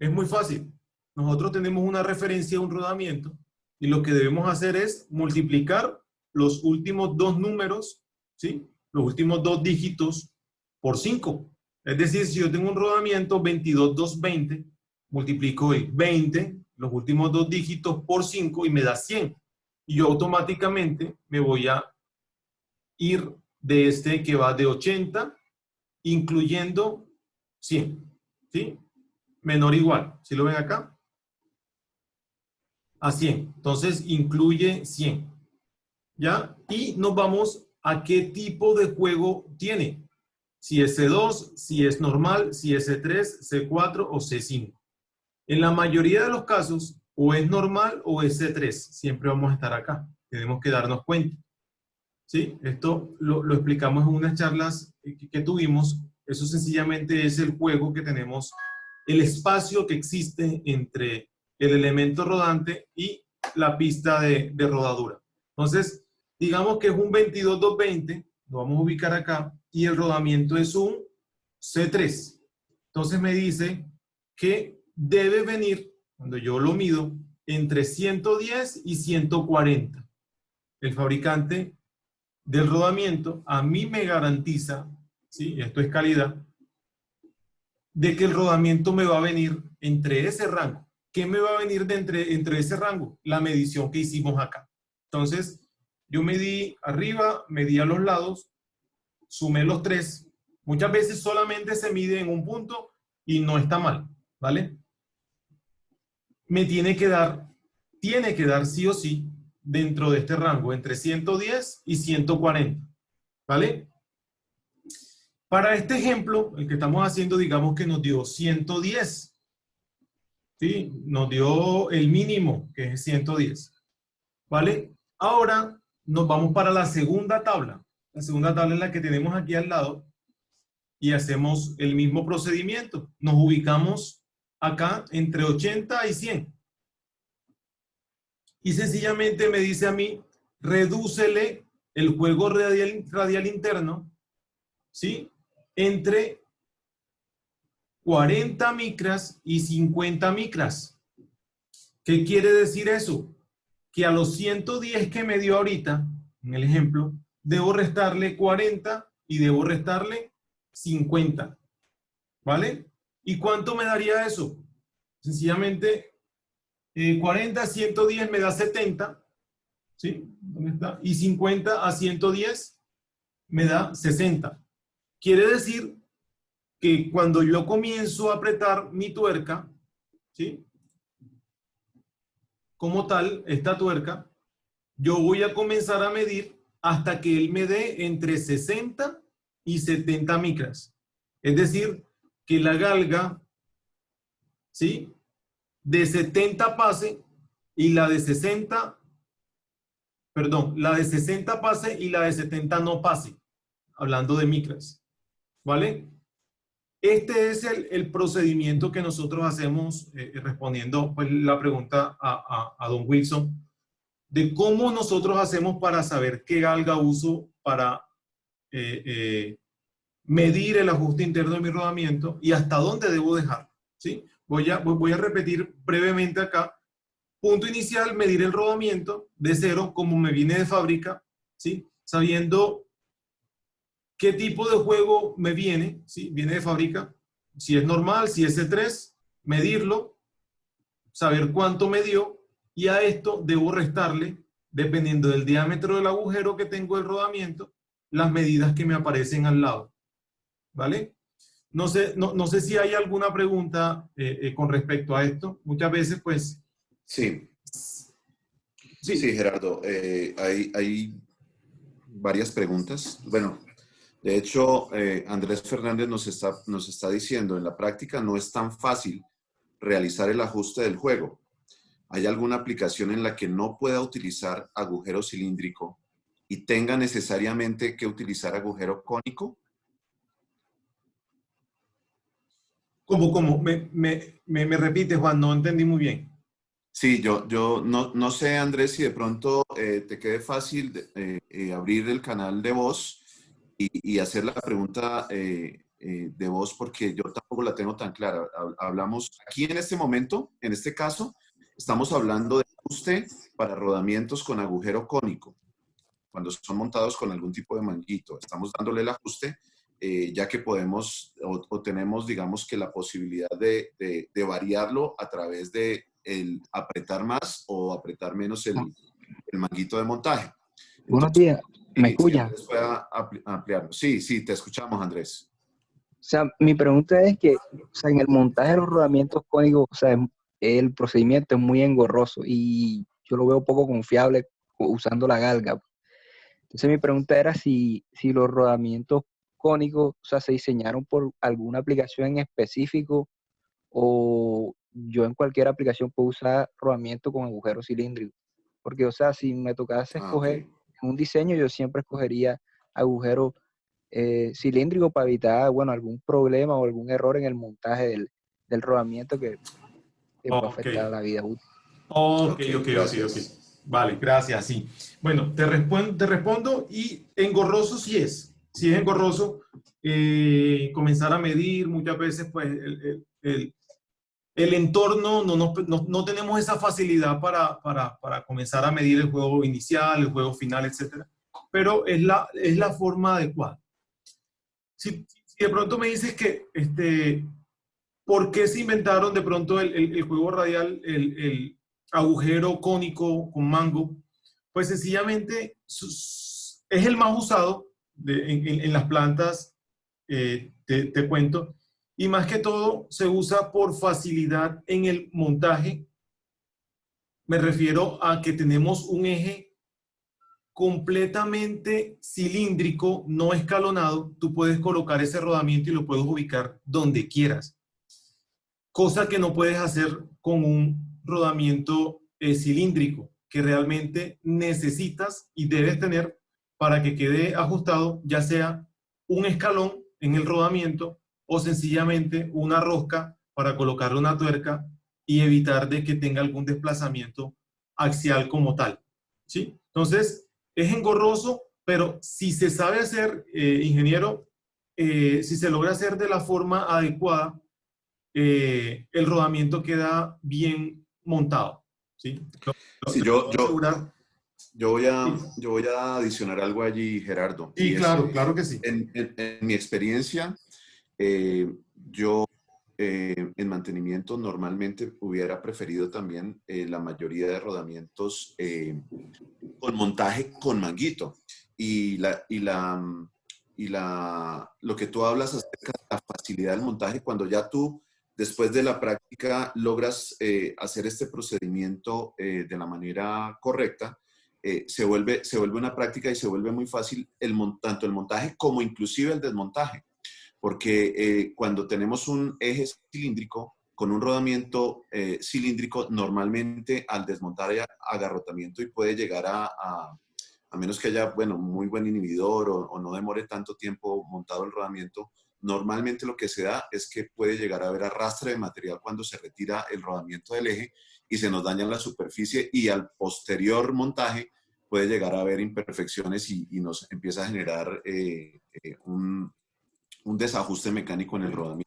Es muy fácil. Nosotros tenemos una referencia a un rodamiento y lo que debemos hacer es multiplicar los últimos dos números, ¿sí? Los últimos dos dígitos por 5. Es decir, si yo tengo un rodamiento 22,220, multiplico el 20, los últimos dos dígitos por 5 y me da 100. Y yo automáticamente me voy a ir de este que va de 80, incluyendo 100, ¿sí? Menor o igual, ¿sí lo ven acá? A 100. Entonces, incluye 100. ¿Ya? Y nos vamos a qué tipo de juego tiene. Si es C2, si es normal, si es C3, C4 o C5. En la mayoría de los casos, o es normal o es C3. Siempre vamos a estar acá. Tenemos que darnos cuenta. ¿Sí? Esto lo explicamos en unas charlas que tuvimos. Eso sencillamente es el juego que tenemos, el espacio que existe entre el elemento rodante y la pista de rodadura. Entonces, digamos que es un 22,220, lo vamos a ubicar acá, y el rodamiento es un C3. Entonces me dice que debe venir, cuando yo lo mido, entre 110 y 140. El fabricante del rodamiento a mí me garantiza, ¿sí? Esto es calidad, de que el rodamiento me va a venir entre ese rango. ¿Qué me va a venir de entre ese rango? La medición que hicimos acá. Entonces, yo medí arriba, medí a los lados, sumé los 3. Muchas veces solamente se mide en un punto y no está mal, ¿vale? Me tiene que dar sí o sí dentro de este rango, entre 110 y 140, ¿vale? Para este ejemplo, el que estamos haciendo, digamos que nos dio 110, ¿sí? Nos dio el mínimo, que es 110, ¿vale? Ahora nos vamos para la segunda tabla. La segunda tabla es la que tenemos aquí al lado y hacemos el mismo procedimiento. Nos ubicamos acá entre 80 y 100. Y sencillamente me dice a mí, redúcele el juego radial interno, ¿sí? Entre 40 micras y 50 micras. ¿Qué quiere decir eso? Que a los 110 que me dio ahorita, en el ejemplo, debo restarle 40 y debo restarle 50. ¿Vale? ¿Y cuánto me daría eso? Sencillamente, 40 a 110 me da 70. ¿Sí? ¿Dónde está? Y 50 a 110 me da 60. Quiere decir que cuando yo comienzo a apretar mi tuerca, ¿sí? Como tal, esta tuerca, yo voy a comenzar a medir hasta que él me dé entre 60 y 70 micras. Es decir, que la galga, ¿sí? De 70 pase y la de 60, perdón, la de 60 pase y la de 70 no pase, hablando de micras, ¿vale? Este es el procedimiento que nosotros hacemos respondiendo pues, la pregunta a don Wilson, de cómo nosotros hacemos para saber qué galga uso para medir el ajuste interno de mi rodamiento y hasta dónde debo dejar, ¿sí? Voy a repetir brevemente acá. Punto inicial, medir el rodamiento de cero como me viene de fábrica, ¿sí? Sabiendo qué tipo de juego me viene, ¿sí? Viene de fábrica, si es normal, si es C3, medirlo, saber cuánto me dio, y a esto debo restarle, dependiendo del diámetro del agujero que tengo el rodamiento, las medidas que me aparecen al lado, ¿vale? No sé si hay alguna pregunta con respecto a esto. Muchas veces, pues... Sí, Sí, sí, Gerardo, hay varias preguntas. Bueno, de hecho, Andrés Fernández nos está diciendo, en la práctica no es tan fácil realizar el ajuste del juego. ¿Hay alguna aplicación en la que no pueda utilizar agujero cilíndrico y tenga necesariamente que utilizar agujero cónico? ¿cómo? Me repite, Juan, no entendí muy bien. Sí, yo no sé, Andrés, si de pronto te quede fácil abrir el canal de voz y hacer la pregunta de voz, porque yo tampoco la tengo tan clara. Hablamos aquí en este momento, en este caso, estamos hablando de ajuste para rodamientos con agujero cónico, cuando son montados con algún tipo de manguito. Estamos dándole el ajuste, ya que podemos o tenemos, digamos, que la posibilidad de variarlo a través de el apretar más o apretar menos el manguito de montaje. Buenos Entonces, días, ¿me si escuchan? Andrés pueda ampliarlo. Sí, sí, te escuchamos, Andrés. O sea, mi pregunta es que, o sea, en el montaje de los rodamientos cónicos, o sea, el procedimiento es muy engorroso y yo lo veo poco confiable usando la galga. Entonces mi pregunta era si los rodamientos cónicos, o sea, se diseñaron por alguna aplicación en específico o yo en cualquier aplicación puedo usar rodamiento con agujero cilíndrico. Porque, o sea, si me tocase Ah, ok. escoger un diseño, yo siempre escogería agujero cilíndrico para evitar, bueno, algún problema o algún error en el montaje del rodamiento que pueda Ok, afectar a la vida útil. ok. Ok, gracias. Vale, gracias, sí. Bueno, te respondo y engorroso sí es. Sí es engorroso comenzar a medir. Muchas veces, pues, el entorno, no tenemos esa facilidad para comenzar a medir el juego inicial, el juego final, etcétera. Pero es la forma adecuada. Si de pronto me dices que, ¿por qué se inventaron de pronto el juego radial, el agujero cónico con mango? Pues sencillamente es el más usado en las plantas, te cuento, y más que todo se usa por facilidad en el montaje. Me refiero a que tenemos un eje completamente cilíndrico, no escalonado. Tú puedes colocar ese rodamiento y lo puedes ubicar donde quieras, cosa que no puedes hacer con un rodamiento cilíndrico, que realmente necesitas y debes tener para que quede ajustado, ya sea un escalón en el rodamiento o sencillamente una rosca para colocarle una tuerca y evitar de que tenga algún desplazamiento axial como tal, ¿sí? Entonces, es engorroso, pero si se sabe hacer, ingeniero, si se logra hacer de la forma adecuada, el rodamiento queda bien montado, ¿sí? Sí, Te puedo asegurar. Sí, yo voy a adicionar algo allí, Gerardo, sí, y es, claro, claro que sí. en mi experiencia, yo en mantenimiento normalmente hubiera preferido también la mayoría de rodamientos con montaje con manguito. Y, lo que tú hablas acerca de la facilidad del montaje, cuando ya tú, después de la práctica, logras hacer este procedimiento de la manera correcta, se vuelve una práctica y se vuelve muy fácil tanto el montaje como inclusive el desmontaje. Porque cuando tenemos un eje cilíndrico con un rodamiento cilíndrico, normalmente al desmontar hay agarrotamiento y puede llegar a menos que haya, bueno, muy buen inhibidor o no demore tanto tiempo montado el rodamiento, normalmente lo que se da es que puede llegar a haber arrastre de material cuando se retira el rodamiento del eje y se nos daña la superficie, y al posterior montaje puede llegar a haber imperfecciones y nos empieza a generar un desajuste mecánico en el rodamiento.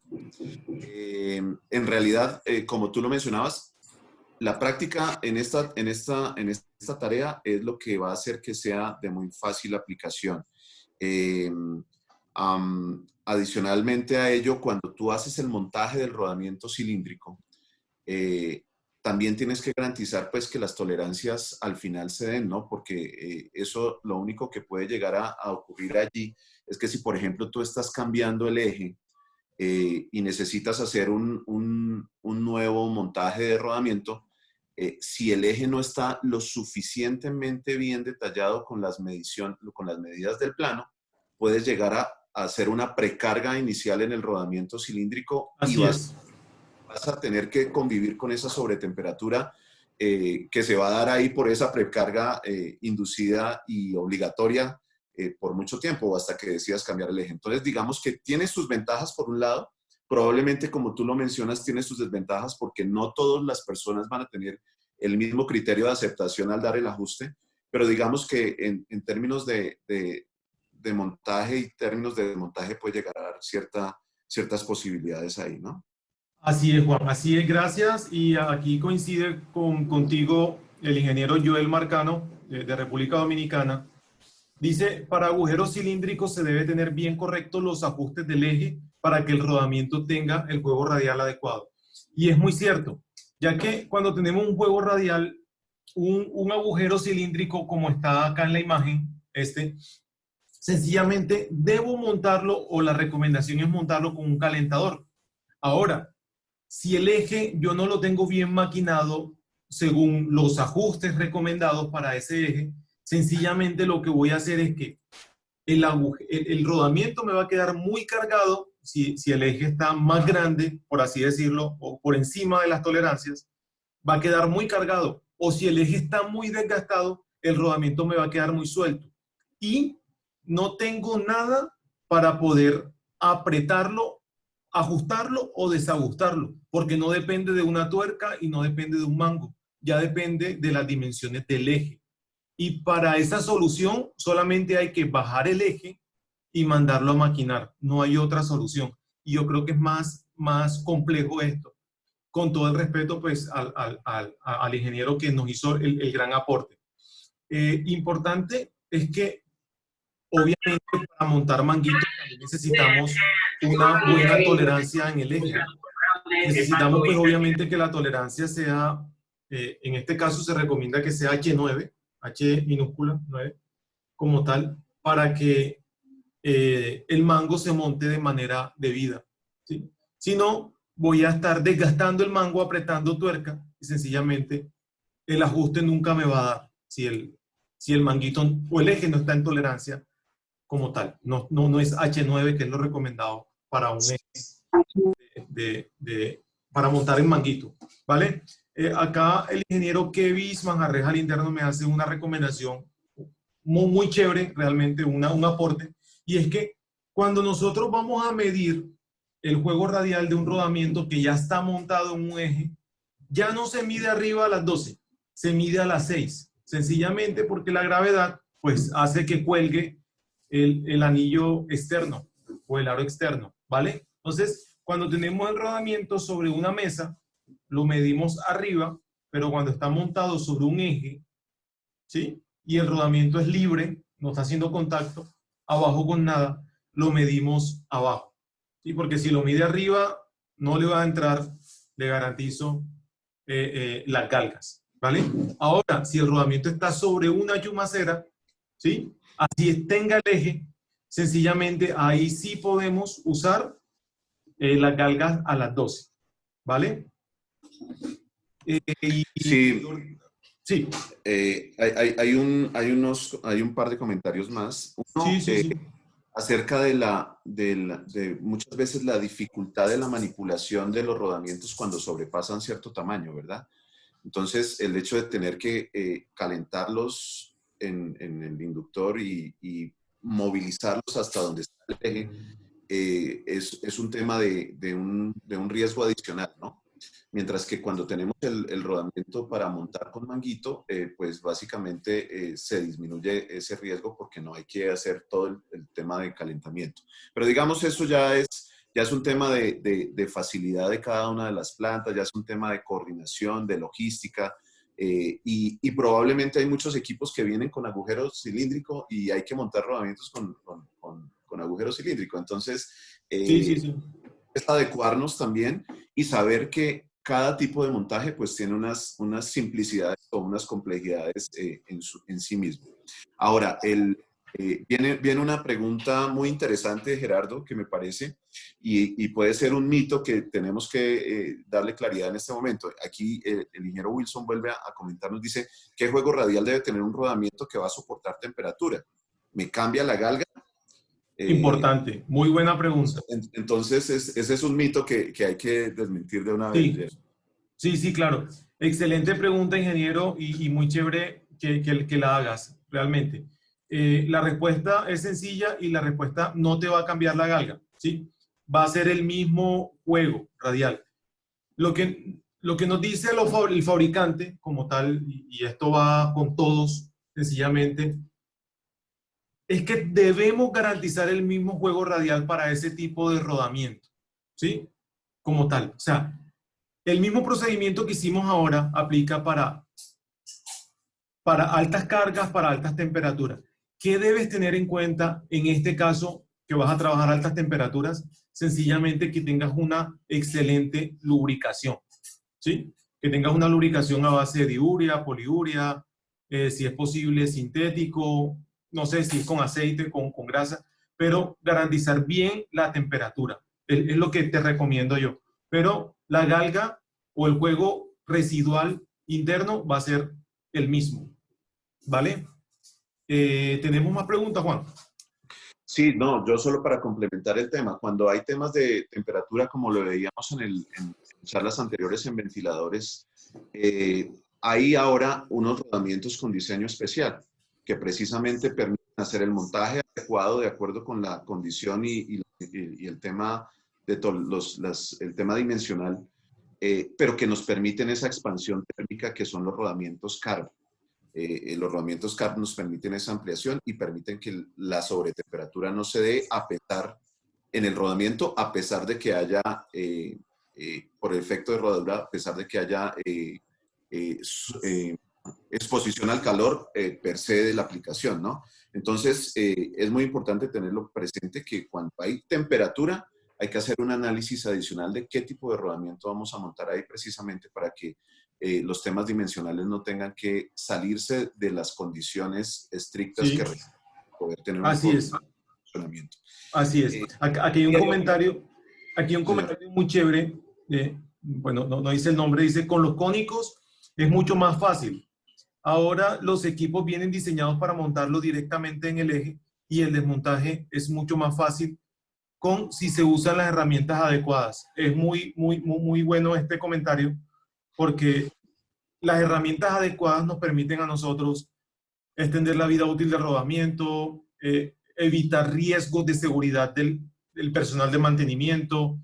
En realidad, como tú lo mencionabas, la práctica en esta tarea es lo que va a hacer que sea de muy fácil aplicación. Adicionalmente a ello, cuando tú haces el montaje del rodamiento cilíndrico, también tienes que garantizar pues que las tolerancias al final se den, ¿no? Porque eso lo único que puede llegar a ocurrir allí es que si, por ejemplo, tú estás cambiando el eje y necesitas hacer un nuevo montaje de rodamiento, si el eje no está lo suficientemente bien detallado con las medidas del plano, puedes llegar a hacer una precarga inicial en el rodamiento cilíndrico y Así es. vas a tener que convivir con esa sobretemperatura que se va a dar ahí por esa precarga inducida y obligatoria por mucho tiempo o hasta que decidas cambiar el eje. Entonces, digamos que tiene sus ventajas por un lado, probablemente como tú lo mencionas, tiene sus desventajas porque no todas las personas van a tener el mismo criterio de aceptación al dar el ajuste, pero digamos que en términos de montaje y términos de desmontaje puede llegar a dar ciertas posibilidades ahí, ¿no? Así es, Juan, así es, gracias. Y aquí coincide contigo el ingeniero Joel Marcano, de República Dominicana. Dice, para agujeros cilíndricos se debe tener bien correctos los ajustes del eje para que el rodamiento tenga el juego radial adecuado. Y es muy cierto, ya que cuando tenemos un juego radial, un agujero cilíndrico como está acá en la imagen, sencillamente debo montarlo o la recomendación es montarlo con un calentador. Ahora, si el eje yo no lo tengo bien maquinado según los ajustes recomendados para ese eje, sencillamente lo que voy a hacer es que el rodamiento me va a quedar muy cargado si el eje está más grande, por así decirlo, o por encima de las tolerancias, va a quedar muy cargado. O si el eje está muy desgastado, el rodamiento me va a quedar muy suelto. Y no tengo nada para poder apretarlo, ajustarlo o desajustarlo, porque no depende de una tuerca y no depende de un mango, ya depende de las dimensiones del eje. Y para esa solución solamente hay que bajar el eje y mandarlo a maquinar, no hay otra solución. Y yo creo que es más complejo esto, con todo el respeto pues al ingeniero que nos hizo el gran aporte. Importante es que obviamente para montar manguitos también necesitamos una buena tolerancia en el eje. Necesitamos pues obviamente que la tolerancia sea, en este caso se recomienda que sea H9, H minúscula 9, como tal, para que el mango se monte de manera debida, ¿sí? Si no, voy a estar desgastando el mango, apretando tuerca, y sencillamente el ajuste nunca me va a dar si el manguito o el eje no está en tolerancia como tal. No es H9, que es lo recomendado para un eje para montar el manguito, ¿vale? Acá el ingeniero Kevis Manjarres al interno me hace una recomendación muy chévere, realmente un aporte, y es que cuando nosotros vamos a medir el juego radial de un rodamiento que ya está montado en un eje, ya no se mide arriba a las 12, se mide a las 6, sencillamente porque la gravedad pues hace que cuelgue el anillo externo o el aro externo, ¿vale? Entonces, cuando tenemos el rodamiento sobre una mesa, lo medimos arriba, pero cuando está montado sobre un eje, ¿sí? Y el rodamiento es libre, no está haciendo contacto, abajo con nada, lo medimos abajo, ¿sí? Porque si lo mide arriba, no le va a entrar, le garantizo, las galgas, ¿vale? Ahora, si el rodamiento está sobre una yumacera, ¿sí? Así tenga el eje, sencillamente ahí sí podemos usar las galgas a las 12, ¿vale? Sí. Sí. Hay un par de comentarios más. Uno, Sí. acerca de muchas veces la dificultad de la manipulación de los rodamientos cuando sobrepasan cierto tamaño, ¿verdad? Entonces, el hecho de tener que calentarlos en el inductor y movilizarlos hasta donde está el eje es un tema de un riesgo adicional, ¿no? Mientras que cuando tenemos el rodamiento para montar con manguito, pues básicamente se disminuye ese riesgo porque no hay que hacer todo el tema de calentamiento. Pero digamos, eso ya es un tema de facilidad de cada una de las plantas, ya es un tema de coordinación, de logística, y probablemente hay muchos equipos que vienen con agujero cilíndrico y hay que montar rodamientos con agujero cilíndrico. Entonces, Sí. es adecuarnos también y saber que cada tipo de montaje pues tiene unas simplicidades o unas complejidades en sí mismo. Ahora, viene una pregunta muy interesante, Gerardo, que me parece, y puede ser un mito que tenemos que darle claridad en este momento. Aquí el ingeniero Wilson vuelve a comentarnos, dice, ¿qué juego radial debe tener un rodamiento que va a soportar temperatura? ¿Me cambia la galga? Importante, muy buena pregunta. Entonces, ese es un mito que hay que desmentir de una vez. Sí, claro. Excelente pregunta, ingeniero, y muy chévere que la hagas, realmente. La respuesta es sencilla y la respuesta no te va a cambiar la galga, ¿sí? Va a ser el mismo juego radial. Lo que nos dice el fabricante como tal, y esto va con todos, sencillamente, es que debemos garantizar el mismo juego radial para ese tipo de rodamiento, ¿sí? Como tal. O sea, el mismo procedimiento que hicimos ahora aplica para altas cargas, para altas temperaturas. ¿Qué debes tener en cuenta en este caso que vas a trabajar a altas temperaturas? Sencillamente que tengas una excelente lubricación, ¿sí? Que tengas una lubricación a base de diuria, poliuria, si es posible sintético, no sé si es con aceite, con grasa, pero garantizar bien la temperatura. Es lo que te recomiendo yo. Pero la galga o el juego residual interno va a ser el mismo, ¿vale? ¿Tenemos más preguntas, Juan? Sí, no, yo solo para complementar el tema, cuando hay temas de temperatura, como lo veíamos en charlas anteriores en ventiladores, hay ahora unos rodamientos con diseño especial que precisamente permiten hacer el montaje adecuado de acuerdo con la condición y el tema el tema dimensional, pero que nos permiten esa expansión térmica que son los rodamientos CARB. Los rodamientos CARB nos permiten esa ampliación y permiten que la sobretemperatura no se dé a pesar en el rodamiento, a pesar de que haya, por efecto de rodadura, a pesar de que haya exposición al calor per se de la aplicación, ¿no? Entonces, es muy importante tenerlo presente que cuando hay temperatura, hay que hacer un análisis adicional de qué tipo de rodamiento vamos a montar ahí precisamente para que los temas dimensionales no tengan que salirse de las condiciones estrictas Sí. que requieren poder tener Así es. funcionamiento. Así es. Aquí hay un comentario, muy chévere. Bueno, no dice el nombre, dice, con los cónicos es mucho más fácil. Ahora los equipos vienen diseñados para montarlo directamente en el eje y el desmontaje es mucho más fácil si se usan las herramientas adecuadas. Es muy bueno este comentario porque las herramientas adecuadas nos permiten a nosotros extender la vida útil del rodamiento, evitar riesgos de seguridad del personal de mantenimiento,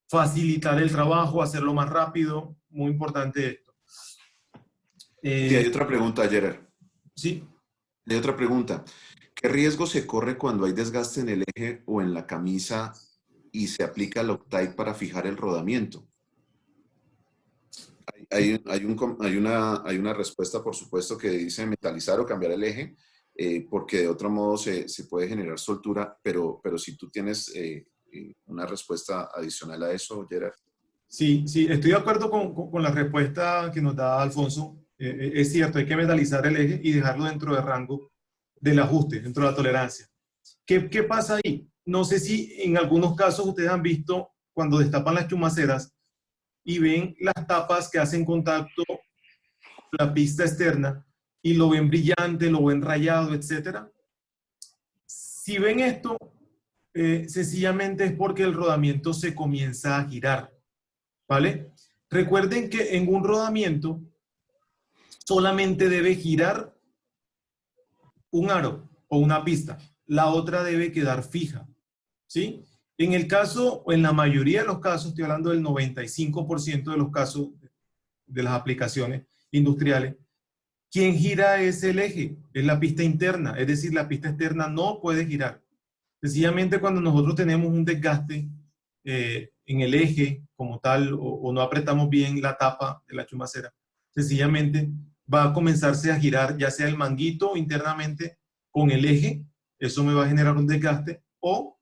facilitar el trabajo, hacerlo más rápido. Muy importante esto. Sí, hay otra pregunta, Gerard. Sí. Hay otra pregunta. ¿Qué riesgo se corre cuando hay desgaste en el eje o en la camisa y se aplica Loctite para fijar el rodamiento? Hay una respuesta, por supuesto, que dice metalizar o cambiar el eje, porque de otro modo se puede generar soltura, pero si tú tienes una respuesta adicional a eso, Gerard. Sí, estoy de acuerdo con la respuesta que nos da Alfonso. Es cierto, hay que metalizar el eje y dejarlo dentro del rango del ajuste, dentro de la tolerancia. ¿Qué pasa ahí? No sé si en algunos casos ustedes han visto cuando destapan las chumaceras y ven las tapas que hacen contacto con la pista externa y lo ven brillante, lo ven rayado, etc. Si ven esto, sencillamente es porque el rodamiento se comienza a girar, ¿vale? Recuerden que en un rodamiento solamente debe girar un aro o una pista. La otra debe quedar fija, ¿sí? En el caso, o en la mayoría de los casos, estoy hablando del 95% de los casos de las aplicaciones industriales, quien gira es el eje, es la pista interna, es decir, la pista externa no puede girar. Sencillamente cuando nosotros tenemos un desgaste en el eje como tal, o no apretamos bien la tapa de la chumacera, sencillamente va a comenzarse a girar ya sea el manguito internamente con el eje eso me va a generar un desgaste, o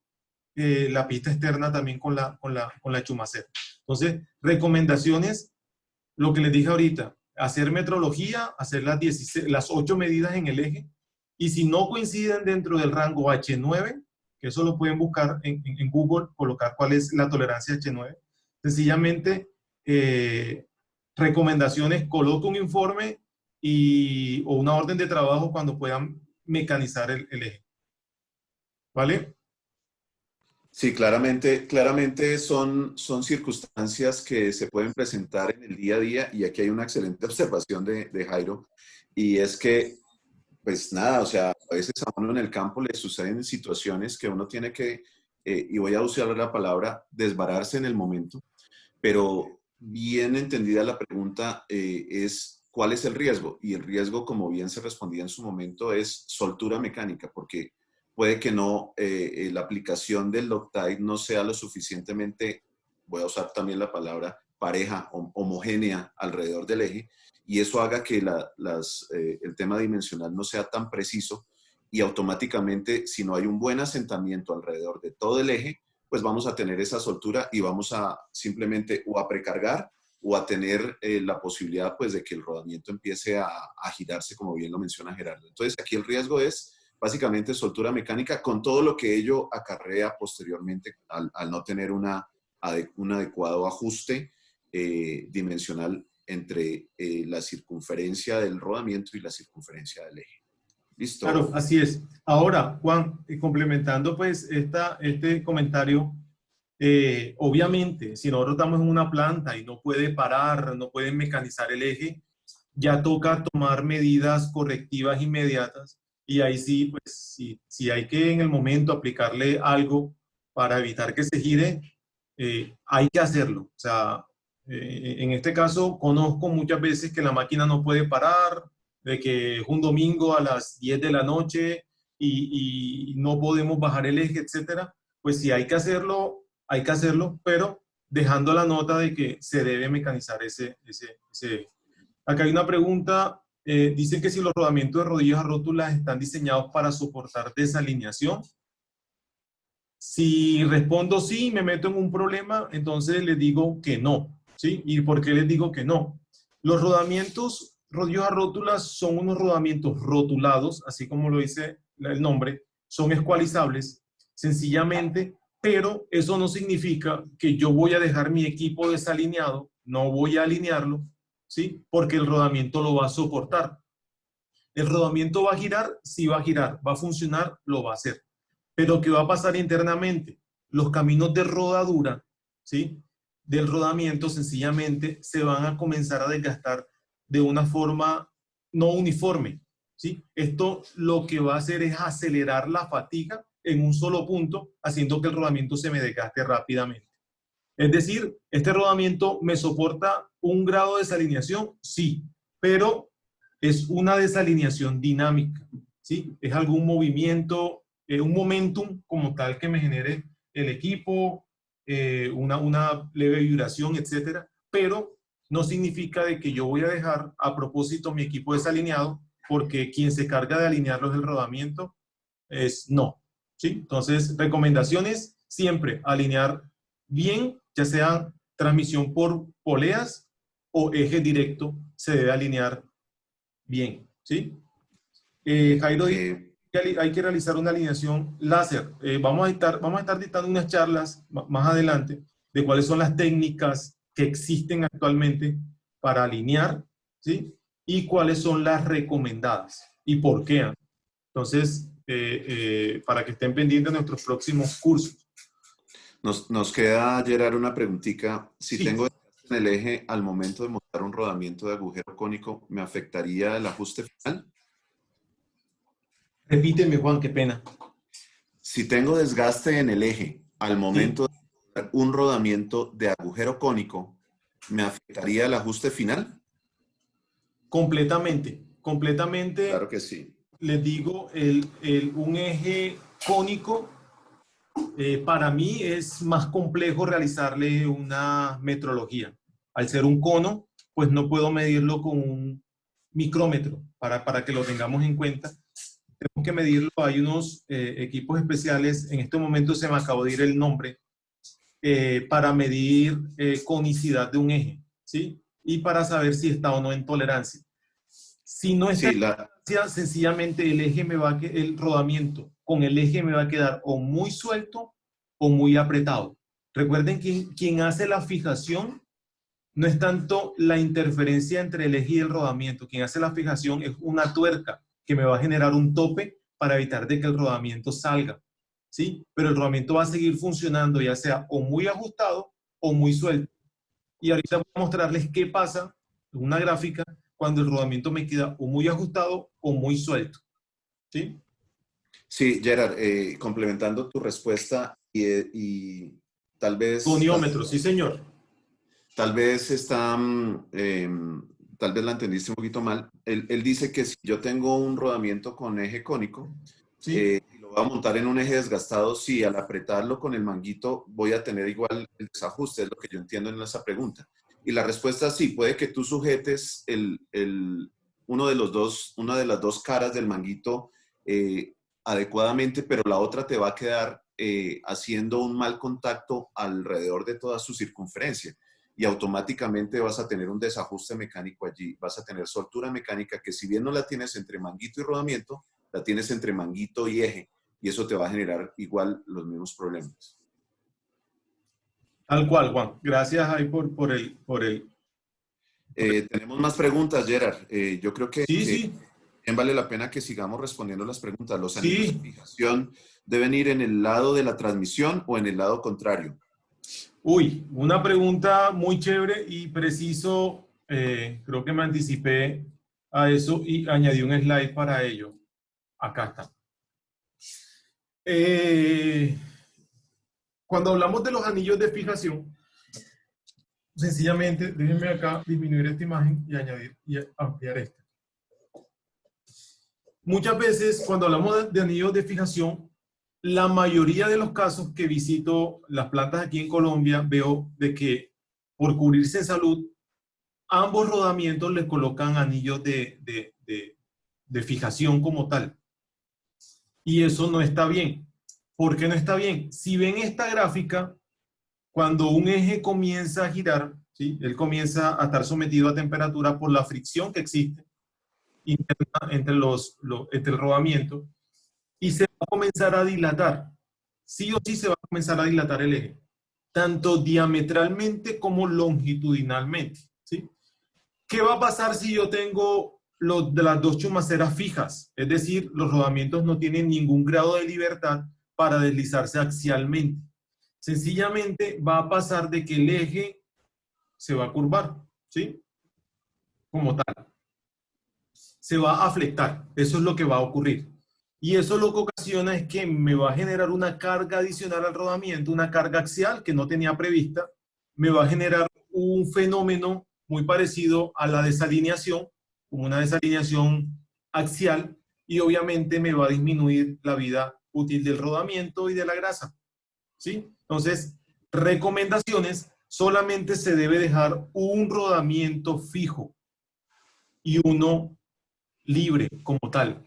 la pista externa también con la chumacera. Entonces, recomendaciones, lo que les dije ahorita, hacer metrología, hacer las 8 medidas en el eje, y si no coinciden dentro del rango H9, que eso lo pueden buscar en Google, colocar cuál es la tolerancia H9, sencillamente, recomendaciones, coloque un informe o una orden de trabajo cuando puedan mecanizar el eje. ¿Vale? Sí, claramente son circunstancias que se pueden presentar en el día a día, y aquí hay una excelente observación de Jairo, y es que, pues nada, o sea, a veces a uno en el campo le suceden situaciones que uno tiene que, y voy a usar la palabra, desbararse en el momento, pero bien entendida la pregunta es ¿cuál es el riesgo? Y el riesgo, como bien se respondía en su momento, es soltura mecánica, porque puede que no, la aplicación del Loctite no sea lo suficientemente, voy a usar también la palabra, pareja, homogénea alrededor del eje, y eso haga que el tema dimensional no sea tan preciso, y automáticamente, si no hay un buen asentamiento alrededor de todo el eje, pues vamos a tener esa soltura y vamos a simplemente o a precargar o a tener la posibilidad pues de que el rodamiento empiece a girarse, como bien lo menciona Gerardo. Entonces aquí el riesgo es básicamente soltura mecánica, con todo lo que ello acarrea posteriormente al no tener un adecuado ajuste dimensional entre la circunferencia del rodamiento y la circunferencia del eje. ¿Listo? Claro, así es. Ahora, Juan, complementando pues este comentario, obviamente, si nosotros estamos en una planta y no puede parar, no pueden mecanizar el eje, ya toca tomar medidas correctivas inmediatas, y ahí sí, pues, si hay que en el momento aplicarle algo para evitar que se gire, hay que hacerlo. O sea, en este caso, conozco muchas veces que la máquina no puede parar, de que es un domingo a las 10 de la noche y no podemos bajar el eje, etcétera. Pues si hay que hacerlo, pero dejando la nota de que se debe mecanizar ese eje. Acá hay una pregunta, dicen que si los rodamientos de rodillos a rótulas están diseñados para soportar desalineación. Si respondo sí, me meto en un problema, entonces les digo que no, ¿sí? ¿Y por qué les digo que no? Los rodamientos rodillos a rótulas son unos rodamientos rotulados, así como lo dice el nombre, son escualizables, sencillamente, pero eso no significa que yo voy a dejar mi equipo desalineado, no voy a alinearlo, ¿sí? Porque el rodamiento lo va a soportar. ¿El rodamiento va a girar? Sí va a girar. ¿Va a funcionar? Lo va a hacer. Pero ¿qué va a pasar internamente? Los caminos de rodadura, ¿sí?, del rodamiento sencillamente se van a comenzar a desgastar de una forma no uniforme, ¿sí? Esto lo que va a hacer es acelerar la fatiga en un solo punto, haciendo que el rodamiento se me desgaste rápidamente. Es decir, ¿este rodamiento me soporta un grado de desalineación? Sí, pero es una desalineación dinámica, ¿sí? Es algún movimiento, un momentum como tal que me genere el equipo, una leve vibración, etcétera, pero no significa de que yo voy a dejar a propósito mi equipo desalineado, porque quien se carga de alinearlo es el rodamiento, no, ¿sí? Entonces, recomendaciones, siempre alinear bien, ya sea transmisión por poleas o eje directo, se debe alinear bien, ¿sí? Jairo dice que hay que realizar una alineación láser. Vamos a estar dictando unas charlas más adelante de cuáles son las técnicas que existen actualmente para alinear, ¿sí? Y cuáles son las recomendadas y por qué. Entonces, para que estén pendientes de nuestros próximos cursos. Nos queda, Gerard, una preguntita. Si Sí. tengo en el eje al momento de montar un rodamiento de agujero cónico, ¿me afectaría el ajuste final? Repíteme, Juan, qué pena. Si tengo desgaste en el eje al momento de montar un rodamiento de agujero cónico, ¿me afectaría el ajuste final? Completamente. Claro que sí. Les digo, un eje cónico, para mí es más complejo realizarle una metrología. Al ser un cono, pues no puedo medirlo con un micrómetro, para que lo tengamos en cuenta. tenemos que medirlo. Hay unos equipos especiales, en este momento se me acabó de ir el nombre, para medir conicidad de un eje, ¿sí? Y para saber si está o no en tolerancia. Si no está en tolerancia, sencillamente el eje el rodamiento con el eje me va a quedar o muy suelto o muy apretado. Recuerden que quien hace la fijación no es tanto la interferencia entre el eje y el rodamiento. Quien hace la fijación es una tuerca que me va a generar un tope para evitar de que el rodamiento salga, ¿sí? Pero el rodamiento va a seguir funcionando, ya sea o muy ajustado o muy suelto. Y ahorita voy a mostrarles qué pasa en una gráfica cuando el rodamiento me queda o muy ajustado o muy suelto, ¿sí? Sí, Gerard, complementando tu respuesta y tal vez... Goniómetro, sí señor. Tal vez tal vez la entendiste un poquito mal. Él dice que si yo tengo un rodamiento con eje cónico, ¿sí? Y lo voy a montar en un eje desgastado, sí, al apretarlo con el manguito voy a tener igual el desajuste, es lo que yo entiendo en esa pregunta. Y la respuesta es sí, puede que tú sujetes una de las dos caras del manguito adecuadamente, pero la otra te va a quedar haciendo un mal contacto alrededor de toda su circunferencia. Y automáticamente vas a tener un desajuste mecánico allí, vas a tener soltura mecánica que si bien no la tienes entre manguito y rodamiento, la tienes entre manguito y eje, y eso te va a generar igual los mismos problemas. Tal cual, Juan. Gracias ahí por el... Tenemos más preguntas, Gerard. Yo creo que, Sí. bien vale la pena que sigamos respondiendo las preguntas. ¿Los anillos de fijación deben ir en el lado de la transmisión o en el lado contrario? Uy, una pregunta muy chévere y preciso. Creo que me anticipé a eso y añadí un slide para ello. Acá está. Cuando hablamos de los anillos de fijación, sencillamente, déjenme acá disminuir esta imagen y añadir y ampliar esta. Muchas veces, cuando hablamos de anillos de fijación, la mayoría de los casos que visito las plantas aquí en Colombia, veo de que por cubrirse en salud, ambos rodamientos les colocan anillos de fijación como tal. Y eso no está bien. ¿Por qué no está bien? Si ven esta gráfica, cuando un eje comienza a girar, ¿sí? Él comienza a estar sometido a temperatura por la fricción que existe interna entre el rodamiento, y se va a comenzar a dilatar. Sí o sí se va a comenzar a dilatar el eje, tanto diametralmente como longitudinalmente, ¿sí? ¿Qué va a pasar si yo tengo de las dos chumaceras fijas? Es decir, los rodamientos no tienen ningún grado de libertad para deslizarse axialmente. Sencillamente va a pasar de que el eje se va a curvar, ¿sí? Como tal. Se va a flectar. Eso es lo que va a ocurrir. Y eso lo que ocasiona es que me va a generar una carga adicional al rodamiento, una carga axial que no tenía prevista. Me va a generar un fenómeno muy parecido a la desalineación, como una desalineación axial, y obviamente me va a disminuir la vida útil del rodamiento y de la grasa, ¿sí? Entonces, recomendaciones: solamente se debe dejar un rodamiento fijo y uno libre como tal,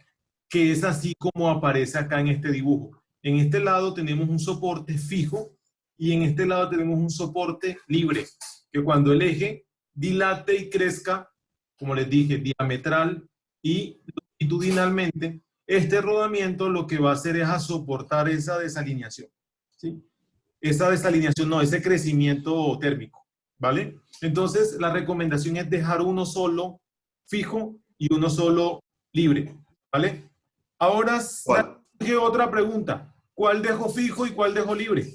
que es así como aparece acá en este dibujo. En este lado tenemos un soporte fijo y en este lado tenemos un soporte libre, que cuando el eje dilate y crezca, como les dije, diametral y longitudinalmente, este rodamiento lo que va a hacer es a soportar esa desalineación, ¿sí? Esa desalineación, no, ese crecimiento térmico, ¿vale? Entonces, la recomendación es dejar uno solo fijo y uno solo libre, ¿vale? Ahora, surge otra pregunta: ¿cuál dejo fijo y cuál dejo libre?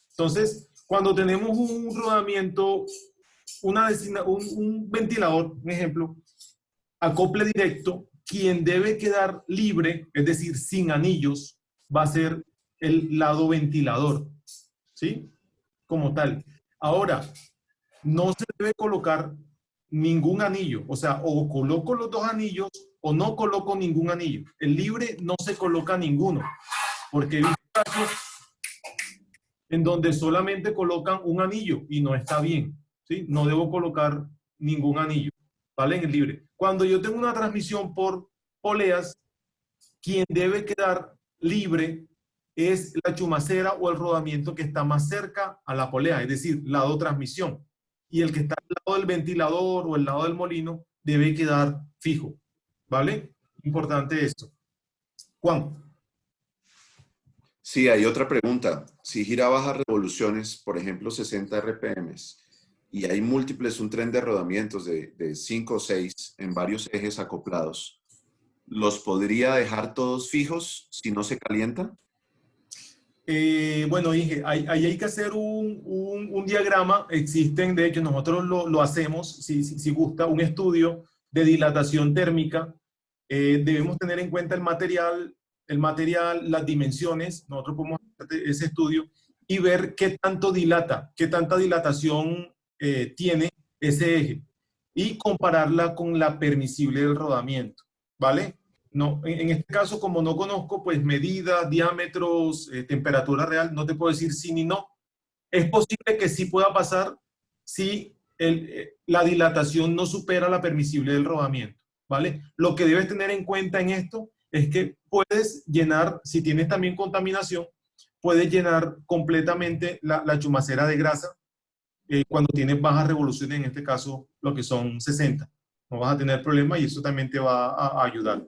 Entonces, cuando tenemos un rodamiento, un ventilador, un ejemplo, acople directo, quien debe quedar libre, es decir, sin anillos, va a ser el lado ventilador, ¿sí? Como tal. Ahora, no se debe colocar ningún anillo, o sea, o coloco los dos anillos o no coloco ningún anillo. El libre no se coloca ninguno, porque he visto casos en donde solamente colocan un anillo y no está bien, ¿sí? No debo colocar ningún anillo, ¿vale? En el libre. Cuando yo tengo una transmisión por poleas, quien debe quedar libre es la chumacera o el rodamiento que está más cerca a la polea, es decir, lado transmisión. Y el que está al lado del ventilador o el lado del molino debe quedar fijo, ¿vale? Importante esto. Juan. Sí, hay otra pregunta. Si gira a bajas revoluciones, por ejemplo 60 RPM, y hay múltiples, un tren de rodamientos de 5 o 6 en varios ejes acoplados, ¿los podría dejar todos fijos si no se calienta? Bueno, Inge, ahí hay que hacer un diagrama. Existen, de hecho, nosotros lo hacemos, si gusta, un estudio de dilatación térmica. Debemos tener en cuenta el material, las dimensiones. Nosotros podemos hacer ese estudio y ver qué tanto dilata, qué tanta dilatación tiene ese eje y compararla con la permisible del rodamiento, ¿vale? No, en este caso, como no conozco, pues medidas, diámetros, temperatura real, no te puedo decir sí ni no. Es posible que sí pueda pasar si la dilatación no supera la permisible del rodamiento, ¿vale? Lo que debes tener en cuenta en esto es que puedes llenar, si tienes también contaminación, puedes llenar completamente la chumacera de grasa cuando tienes bajas revoluciones, en este caso lo que son 60. No vas a tener problema y eso también te va a ayudar.